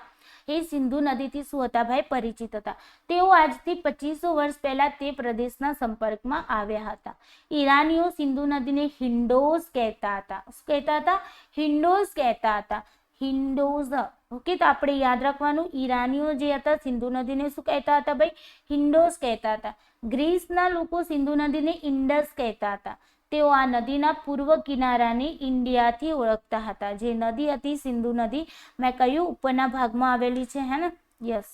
એ સિંધુ નદીથી શું હતા ભાઈ, પરિચિત હતા. તેઓ આજથી 2500 વર્ષ પહેલા તે પ્રદેશના સંપર્કમાં આવ્યા હતા. ઈરાનીઓ સિંધુ નદીને હિન્ડોઝ કહેતા હતા. શું કહેતા હતા? હિન્ડોઝ કહેતા હતા. હિન્ડોઝ. ઓકે, તો આપણે યાદ રાખવાનું, ઈરાનીઓ જે હતા સિંધુ નદીને શું કહેતા હતા ભાઈ, હિન્ડોઝ કહેતા હતા. ગ્રીસના લોકો સિંધુ નદીને ઇન્ડસ કહેતા હતા. તેઓ આ નદીના પૂર્વ કિનારાને ઇન્ડિયાથી ઓળખતા હતા. જે નદી હતી સિંધુ નદી, મેં કહ્યું ઉપરના ભાગમાં આવેલી છે હે ને. યસ,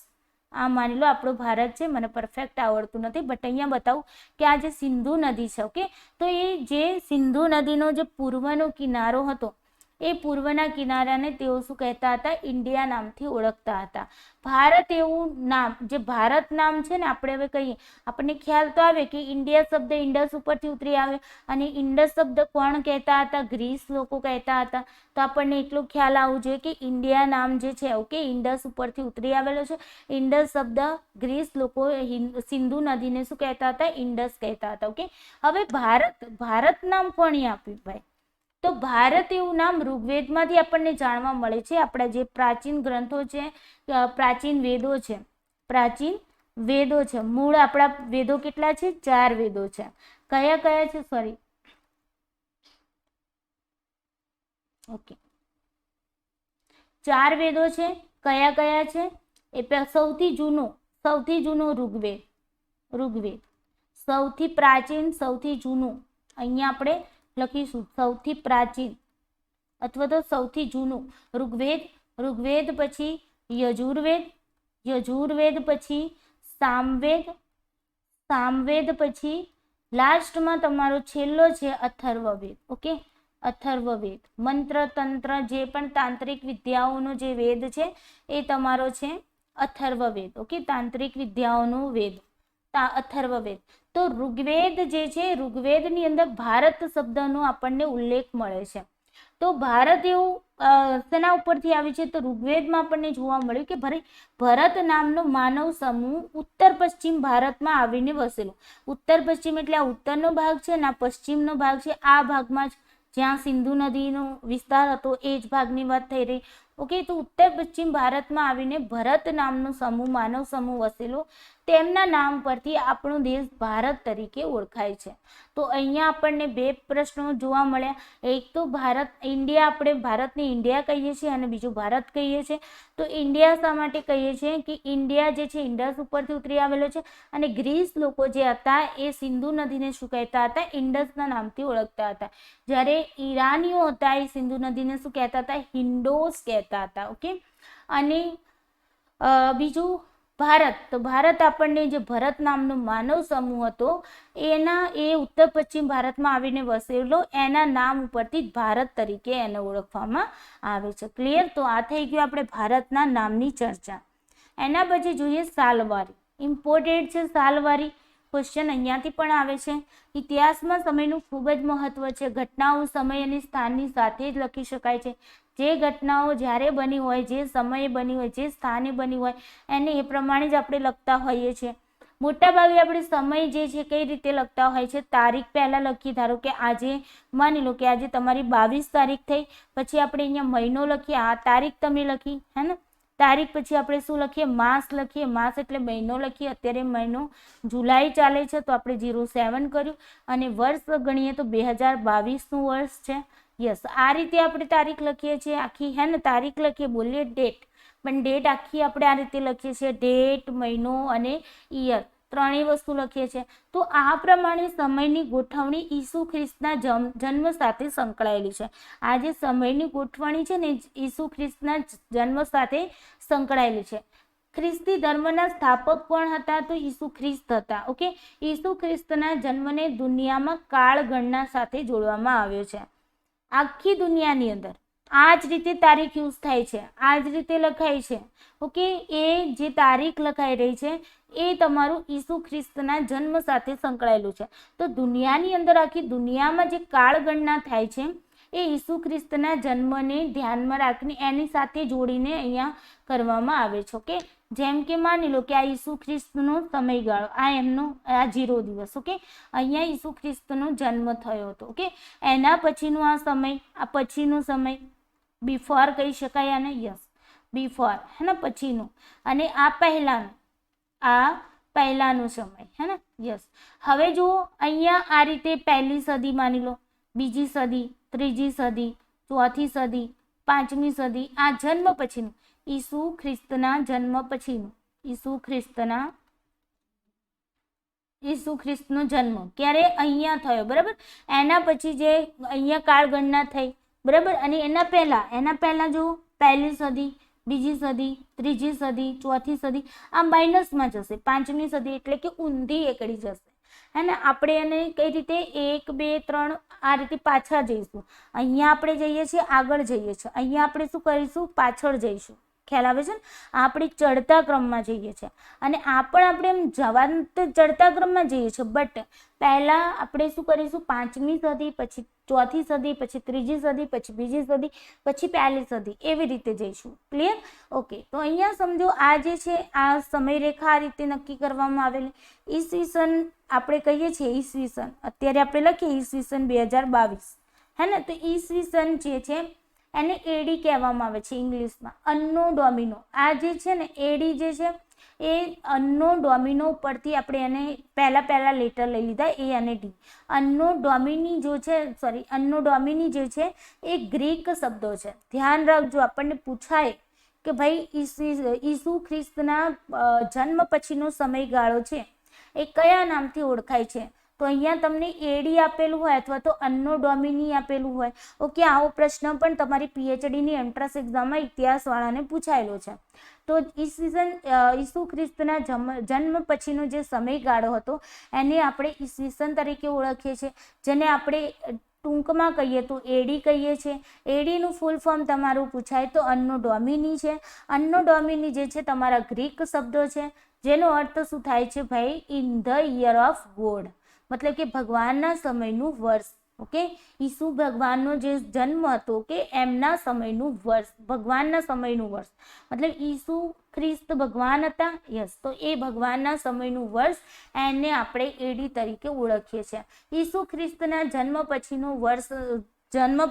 આ માની લો આપણો ભારત છે, મને પરફેક્ટ આવડતું નથી બટ અહીંયા બતાવું કે આ જે સિંધુ નદી છે. ઓકે, તો એ જે સિંધુ નદીનો જે પૂર્વનો કિનારો હતો એ પૂર્વના કિનારાને તેઓ શું કહેતા હતા? ઇન્ડિયા નામથી ઓળખતા હતા. ભારત એવું નામ, જે ભારત નામ છે ને, આપણે હવે કહીએ, આપણને ખ્યાલ તો આવે કે ઇન્ડિયા શબ્દ ઇન્ડસ ઉપરથી ઉતરી આવે, અને ઇન્ડસ શબ્દ કોણ કહેતા હતા? ગ્રીસ લોકો કહેતા હતા. તો આપણને એટલું ખ્યાલ આવવું જોઈએ કે ઇન્ડિયા નામ જે છે, ઓકે, ઇન્ડસ ઉપરથી ઉતરી આવેલો છે. ઇન્ડસ શબ્દ ગ્રીસ લોકો સિંધુ નદીને શું કહેતા હતા? ઇન્ડસ કહેતા હતા. ઓકે, હવે ભારત નામ કોણે આપ્યું ભાઈ? તો ભારત એવું નામ ઋગ્વેદમાંથી આપણને જાણવા મળે છે. આપણા જે પ્રાચીન ગ્રંથો છે, પ્રાચીન વેદો છે, પ્રાચીન વેદો છે. મૂળ આપણા વેદો કેટલા છે? 4 વેદો છે. કયા કયા છે? સોરી, ઓકે, 4 વેદો છે. કયા કયા છે? એ સૌથી જૂનો ઋગ્વેદ, સૌથી પ્રાચીન, સૌથી જૂનું. અહીંયા આપણે લખીશું સૌથી પ્રાચીન અથવા તો સૌથી જૂનું ઋગ્વેદ, પછી યજુર્વેદ, પછી સામવેદ, પછી લાસ્ટમાં તમારો છેલ્લો છે અથર્વવેદ. ઓકે, અથર્વવેદ મંત્ર તંત્ર જે પણ તાંત્રિક વિદ્યાઓનો જે વેદ છે એ તમારો છે અથર્વવેદ. ઓકે, તાંત્રિક વિદ્યાઓનો વેદ અથર્વવેદ. તો ઋગ્વેદ જે છે, ઋગ્વેદની અંદર ભારત શબ્દનો આપણને ઉલ્લેખ મળે છે. તો ભારત એવું શેના ઉપરથી આવી છે? તો ઋગ્વેદમાં આપણને જોવા મળ્યું કે ભરત નામનો માનવ સમૂહ ઉત્તર પશ્ચિમ ભારતમાં આવીને વસેલો. ઉત્તર પશ્ચિમ એટલે આ ઉત્તરનો ભાગ છે ને આ પશ્ચિમનો ભાગ છે. આ ભાગમાં જ જ્યાં સિંધુ નદીનો વિસ્તાર હતો એ જ ભાગની વાત થઈ રહી. ઓકે, તો ઉત્તર પશ્ચિમ ભારતમાં આવીને ભરત નામનો સમૂહ, માનવ સમૂહ વસેલો. તેમના નામ પરથી આપણો દેશ ભારત તરીકે ઓળખાય છે. તો અહીંયા આપણને 2 પ્રશ્નો જોવા મળ્યા. એક તો ઇન્ડિયા, આપણે ભારતને ઇન્ડિયા કહીએ છીએ અને બીજું ભારત કહીએ છીએ. તો ઇન્ડિયા શા માટે કહીએ છીએ? કે ઇન્ડિયા જે છે ઇન્ડસ ઉપરથી ઉતરી આવેલો છે, અને ગ્રીસ લોકો જે હતા એ સિંધુ નદીને શું કહેતા હતા? ઇન્ડસના નામથી ઓળખતા હતા. જ્યારે ઈરાનીઓ હતા એ સિંધુ નદીને શું કહેતા હતા? હિન્ડોસ કહેતા હતા. ઓકે, અને બીજું ભારત. તો ભારત આપણને જે ભરત નામનો માનવ સમૂહ હતો એ ઉત્તર પશ્ચિમ ભારતમાં આવીને વસેલો, એના નામ ઉપરથી ભારત તરીકે એને ઓળખવામાં આવે છે. ક્લિયર? તો આ થઈ ગયું આપણે ભારતના નામની ચર્ચા. એના પછી જોઈએ સાલવારી. ઇમ્પોર્ટેન્ટ છે સાલવારી. ક્વેશ્ચન અહીંયાથી પણ આવે છે. ઇતિહાસમાં સમયનું ખૂબ જ મહત્વ છે. ઘટનાઓ સમય અને સ્થાનની સાથે જ લખી શકાય છે. જે ઘટનાઓ જ્યારે બની હોય, જે સમયે બની હોય, જે સ્થાને બની હોય, એને એ પ્રમાણે જ આપણે લખતા હોઈએ છીએ. મોટાભાગે આપણે સમય જે છે કઈ રીતે લખતા હોય છે? તારીખ પહેલા લખીએ. ધારો કે આજે માની લો કે આજે તમારી 22 તારીખ થઈ, પછી આપણે અહીંયા મહિનો લખીએ. આ તારીખ તમે લખી, હે ને? તારીખ પછી આપણે શું લખીએ? માસ લખીએ. માસ એટલે મહિનો લખીએ. અત્યારે મહિનો જુલાઈ ચાલે છે તો આપણે 07 કર્યું, અને વર્ષ ગણીએ તો 2022નું વર્ષ છે. યસ, આ રીતે આપણે તારીખ લખીએ છીએ આખી, હે ને? તારીખ લખીએ, બોલીએ ડેટ, પણ ડેટ આખી આપણે આ રીતે લખીએ છીએ. ડેટ, મહિનો અને યર, ત્રણેય વસ્તુ લખીએ છીએ. તો આ પ્રમાણે સમયની ગોઠવણી ઈસુ ખ્રિસ્તના જન્મ સાથે સંકળાયેલી છે. આ જે સમયની ગોઠવણી છે ને ઈસુ ખ્રિસ્તના જન્મ સાથે સંકળાયેલી છે. ખ્રિસ્તી ધર્મના સ્થાપક કોણ હતા? તો ઈસુ ખ્રિસ્ત હતા. ઓકે, ઈસુ ખ્રિસ્તના જન્મને દુનિયામાં કાળ ગણના સાથે જોડવામાં આવ્યો છે. આખી દુનિયાની અંદર આ જ રીતે તારીખ યુઝ થાય છે, આ જ રીતે લખાય છે. ઓકે, એ જે તારીખ લખાઈ રહી છે એ તમારું ઈસુ ખ્રિસ્તના જન્મ સાથે સંકળાયેલું છે. તો દુનિયાની અંદર, આખી દુનિયામાં જે કાળ ગણના થાય છે એ ઈસુ ખ્રિસ્તના જન્મને ધ્યાનમાં રાખીને એની સાથે જોડીને અહીંયા કરવામાં આવે છે. ઓકે, જેમ કે માની લો કે આ ઈસુ ખ્રિસ્તનો સમયગાળો, આ એમનો આ 0 દિવસ. ઓકે, અહીંયા ઈસુ ખ્રિસ્તનો જન્મ થયો હતો. ઓકે, એના પછીનો આ સમય, આ પછીનો સમય, બિફોર કહી શકાય આને. યસ, બિફોર, હે ને? પછીનું. અને આ પહેલાનો સમય, હે ને? યસ. હવે જુઓ અહીંયા આ રીતે 1લી સદી માની લો, 2જી સદી, 3જી સદી, 4થી સદી, 5મી સદી, આ જન્મ પછીનું, ઈસુ ખ્રિસ્તના જન્મ પછીનું, ઈસુ ખ્રિસ્તનો જન્મ ક્યારે? અહીંયા થયો, બરાબર? એના પછી જે અહીંયા કાળ ગણના થઈ, બરાબર? અને એના પહેલા જો 1લી સદી, 2જી સદી, 3જી સદી, 4થી સદી, આ માઇનસમાં જશે. 5મી સદી એટલે કે ઊંધી એકડી જશે. હે ને આપણે એને કઈ રીતે 1 2 3 આ રીતે પાછા જઈશું. અહીંયા આપણે જઈએ છીએ આગળ જઈએ છીએ, અહીંયા આપણે શું કરીશું પાછળ જઈશું. ખ્યાલ આવે છે ને? આપણે ચડતા ક્રમમાં જઈએ છીએ અને આ પણ આપણે એમ જવાનું તો ચડતા ક્રમમાં જઈએ છીએ, બટ પહેલા આપણે શું કરીશું 5મી સદી, પછી 4થી સદી, પછી 3જી સદી, પછી 2જી સદી, પછી 1લી સદી, એવી રીતે જઈશું. ક્લિયર? ઓકે, તો અહીંયા સમજો આ જે છે આ સમયરેખા આ રીતે નક્કી કરવામાં આવેલી. ઈસવીસન આપણે કહીએ છીએ ઈસવીસન, અત્યારે આપણે લખીએ ઈસવીસન 2022, હે ને? તો ઈસવીસન જે છે એને એડી કહેવામાં આવે છે ઇંગ્લિશમાં, અન્નો ડોમિનો. આ જે છે ને એડી જે છે એ અન્નો ડોમિનો પરથી આપણે એને પહેલા લેટર લઈ લીધા, એ અને ડી. અન્નો ડોમિની જો છે, સોરી, અન્નો ડોમિની જે છે એ ગ્રીક શબ્દો છે. ધ્યાન રાખજો, આપણને પૂછાય કે ભાઈ ઈસુ ખ્રિસ્તના જન્મ પછીનો સમયગાળો છે એ કયા નામથી ઓળખાય છે, તો અહીંયા તમને એડી આપેલું હોય અથવા તો અન્નો ડોમિની આપેલું હોય. ઓકે, આવો પ્રશ્ન પણ તમારી પીએચડીની એન્ટ્રન્સ એક્ઝામમાં ઇતિહાસવાળાને પૂછાયેલો છે. તો ઈસુ ખ્રિસ્તના જન્મ પછીનો જે સમયગાળો હતો એને આપણે ઈસવીસન તરીકે ઓળખીએ છીએ, જેને આપણે ટૂંકમાં કહીએ તો એડી કહીએ છીએ. એડીનું ફૂલ ફોર્મ તમારું પૂછાય તો અન્નો ડોમિની છે. અન્નો ડોમિની જે છે તમારા ગ્રીક શબ્દો છે, જેનો અર્થ શું થાય છે ભાઈ? In the year of God, મતલબ કે ભગવાનના સમયનું વર્ષ. ઓકે, ઈસુ ભગવાનનો જે જન્મ હતો કે એમના સમયનું વર્ષ, ભગવાનના સમયનું વર્ષ, મતલબ ઈસુ ખ્રિસ્ત ભગવાન હતા. યસ, તો એ ભગવાનના સમયનું વર્ષ એને આપણે એડી તરીકે ઓળખીએ છીએ. ઈસુ ખ્રિસ્તના જન્મ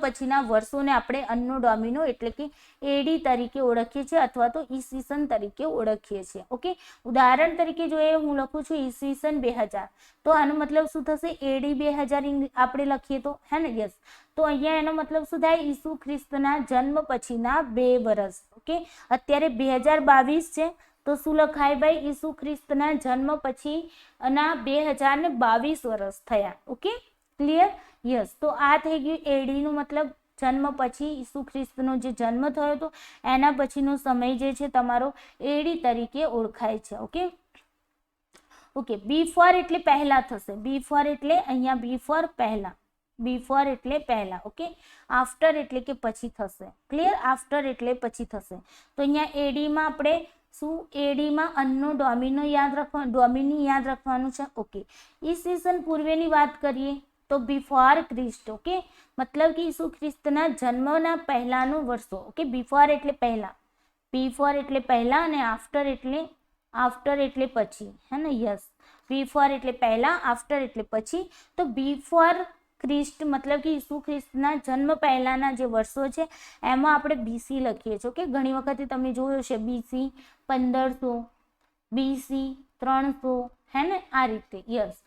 પછીના વર્ષોને આપણે અન્નો ડોમિનો એટલે કે એડી તરીકે ઓળખીએ છીએ અથવા તો ઈસવીસન તરીકે ઓળખીએ છીએ. ઓકે, ઉદાહરણ તરીકે જોઈએ, હું લખું છું ઈસવીસન 2000, તો આનો મતલબ શું થશે? એડી 2000 આપણે લખીએ તો, હે ને? યસ, તો અહીંયા એનો મતલબ શું થાય? ઈસુ ખ્રિસ્તના જન્મ પછીના 2 વર્ષ. ઓકે, અત્યારે 2022 છે તો શું લખાય ભાઈ? ઈસુ ખ્રિસ્તના જન્મ પછીના 2022 વર્ષ થયા. Okay, clear? યસ, તો આ થઈ ગયું એડીનું મતલબ જન્મ પછી, ઈસુ ખ્રિસ્તનો જે જન્મ થયો હતો એના પછીનો સમય જે છે તમારો એડી તરીકે ઓળખાય છે. ઓકે, ઓકે, બિફોર એટલે પહેલા થશે. બિફોર એટલે અહીંયા બિફોર પહેલા, બિફોર એટલે પહેલા. ઓકે, આફ્ટર એટલે કે પછી થશે. ક્લિયર? આફ્ટર એટલે પછી થશે. તો અહીંયા એડીમાં આપણે શું? એડીમાં અન્નો ડોમિનો ડોમિની યાદ રાખવાનું છે. ઓકે, ઈસવીસન પૂર્વેની વાત કરીએ તો બિફોર ક્રિસ્ટ. ઓકે, મતલબ કે ઈસુ ખ્રિસ્તના જન્મના પહેલાનો વર્ષો. ઓકે, બિફોર એટલે પહેલા, બિફોર એટલે પહેલા અને આફ્ટર એટલે પછી, હે ને? યસ, બિફોર એટલે પહેલા, આફ્ટર એટલે પછી. તો બિફોર ક્રિસ્ટ મતલબ કે ઈસુ ખ્રિસ્તના જન્મ પહેલાના જે વર્ષો છે એમાં આપણે બીસી લખીએ છીએ. ઓકે, ઘણી વખતે તમે જોયું છે બીસી 1500, બીસી 300, હે ને? આ રીતે. યસ,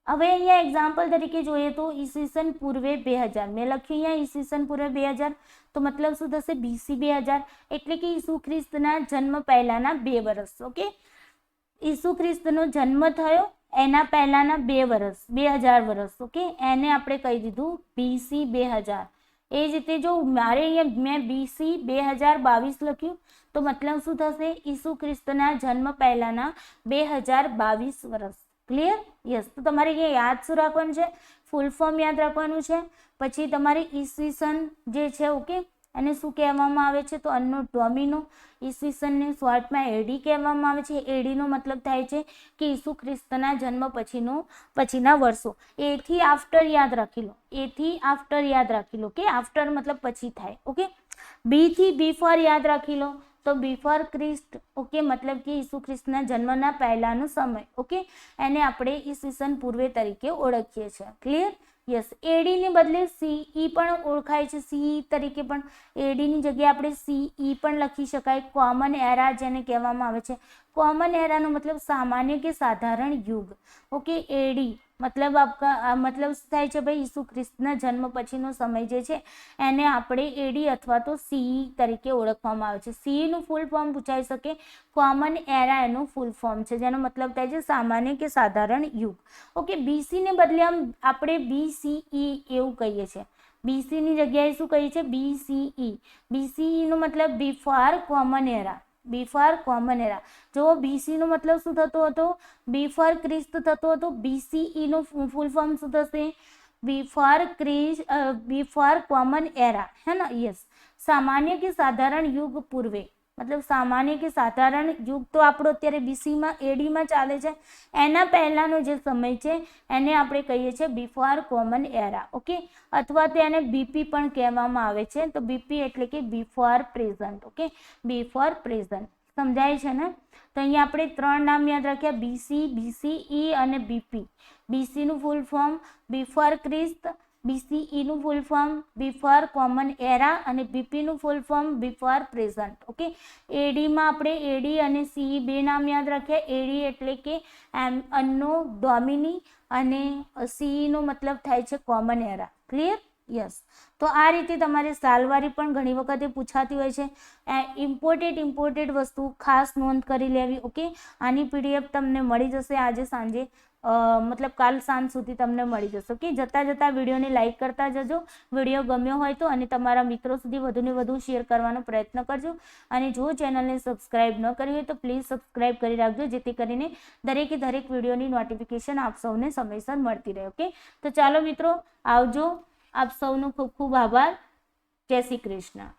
હવે અહીંયા એક્ઝામ્પલ તરીકે જોઈએ તો ઈસવીસન પૂર્વે 2000 મેં લખ્યું અહીંયા ઈસવીસન પૂર્વે 2000, તો મતલબ શું થશે? બીસી 2000 એટલે કે ઈસુ ખ્રિસ્તના જન્મ પહેલાના 2 વર્ષ. ઓકે, ઈસુ ખ્રિસ્તનો જન્મ થયો એના પહેલાના 2 વર્ષ, 2000 વર્ષ. ઓકે, એને આપણે કહી દીધું બીસી 2000. એ જ રીતે જો મારે અહીંયા મેં બીસી 2022 લખ્યું તો મતલબ શું થશે? ઈસુ ખ્રિસ્તના જન્મ પહેલાના 2022 વર્ષ. ક્લિયર? યસ, તો તમારે અહીંયા યાદ શું રાખવાનું છે? ફૂલ ફોર્મ યાદ રાખવાનું છે. પછી તમારે ઈસવીસન જે છે, ઓકે, એને શું કહેવામાં આવે છે? તો અન્નો ડોમિનો. ઈસવીસનને શોર્ટમાં એડી કહેવામાં આવે છે. એડીનો મતલબ થાય છે કે ઈસુ ખ્રિસ્તના જન્મ પછીના વર્ષો. એથી આફ્ટર યાદ રાખી લો, એથી આફ્ટર યાદ રાખી લો કે આફ્ટર મતલબ પછી થાય. ઓકે, બીથી બિફોર યાદ રાખી લો, તો બિફોર ક્રિસ્ટ. ઓકે, મતલબ કે ઈસુ ખ્રિસ્તના જન્મના પહેલાનો સમય. ઓકે, એને આપણે ઈસવીસન પૂર્વે તરીકે ઓળખીએ છીએ. ક્લિયર? યસ, એડીને બદલે સીઈ પણ ઓળખાય છે. સીઈ તરીકે પણ એડીની જગ્યાએ આપણે સીઈ પણ લખી શકાય. કોમન એરા જેને કહેવામાં આવે છે. કોમન એરાનો મતલબ સામાન્ય કે સાધારણ યુગ. ઓકે, એડી મતલબ મતલબ શું થાય છે ભાઈ? ઈસુ ખ્રિસ્તના જન્મ પછીનો સમય જે છે એને આપણે એડી અથવા તો સીઈ તરીકે ઓળખવામાં આવે છે. સીઈનું ફૂલ ફોર્મ પૂછાઈ શકે. કોમન એરા એનું ફૂલ ફોર્મ છે, જેનો મતલબ થાય છે સામાન્ય કે સાધારણ યુગ. ઓકે, બીસીને બદલે આપણે બીસીઈ એવું કહીએ છીએ. બીસીની જગ્યાએ શું કહીએ છીએ? બીસીઈ. બીસીઈનો મતલબ બિફોર કોમન એરા. બી ફોર કોમન એરા. જો બીસી નો મતલબ શું થતો હતો? બી ફોર ક્રિસ્ત થતો હતો. બીસીઈ નો ફૂલ ફોર્મ શું થશે? બી ફોર કોમन एरा है ना. यस. सामान्य के साधारण युग पूर्वे, मतलब सामान्य के साधारण युग तो આપણો અત્યારે બીસી માં એડી માં ચાલે છે, એના પહેલાનો જે સમય છે એને આપણે કહીએ છીએ બિફોર કોમન એરા. ઓકે, અથવા તેને બીપી પણ કહેવામાં આવે છે. તો બીપી એટલે કે before present. Okay, before present. સમજાય છે ને? તો અહીંયા આપણે 3 નામ યાદ રાખ્યા, બીસી, બીસીઈ અને બીપી. બીસી નું full form before Christ, BCE નું full form before common era અને બીપી નું full form before present. Okay, AD માં આપણે એડી અને સીઈ 2 નામ યાદ રાખ્યા. એડી એટલે કે અન્નો ડોમિની અને સીઈ નો મતલબ થાય છે કોમન એરા. ક્લિયર? યસ. તો આ રીતે તમારે સાલવારી પણ ઘણી વખતે પૂછાતી હોય છે. ઇમ્પોર્ટેન્ટ વસ્તુ ખાસ નોંધ કરી લેવી. ઓકે, આની પીડીએફ તમને મળી જશે આજે સાંજે, મતલબ કાલ સાંજ સુધી તમને મળી જશે. ઓકે, જતા વિડીયોને લાઈક કરતા જજો. વિડીયો ગમ્યો હોય તો, અને તમારા મિત્રો સુધી વધુને વધુ શેર કરવાનો પ્રયત્ન કરજો. અને જો ચેનલને સબસ્ક્રાઇબ ન કરી હોય તો પ્લીઝ સબસ્ક્રાઇબ કરી રાખજો, જેથી કરીને દરેક વિડીયોની નોટિફિકેશન આપ સૌને સમયસર મળતી રહે. ઓકે, તો ચાલો મિત્રો, આવજો. આપ સૌનો ખૂબ ખૂબ આભાર. જય શ્રી કૃષ્ણ.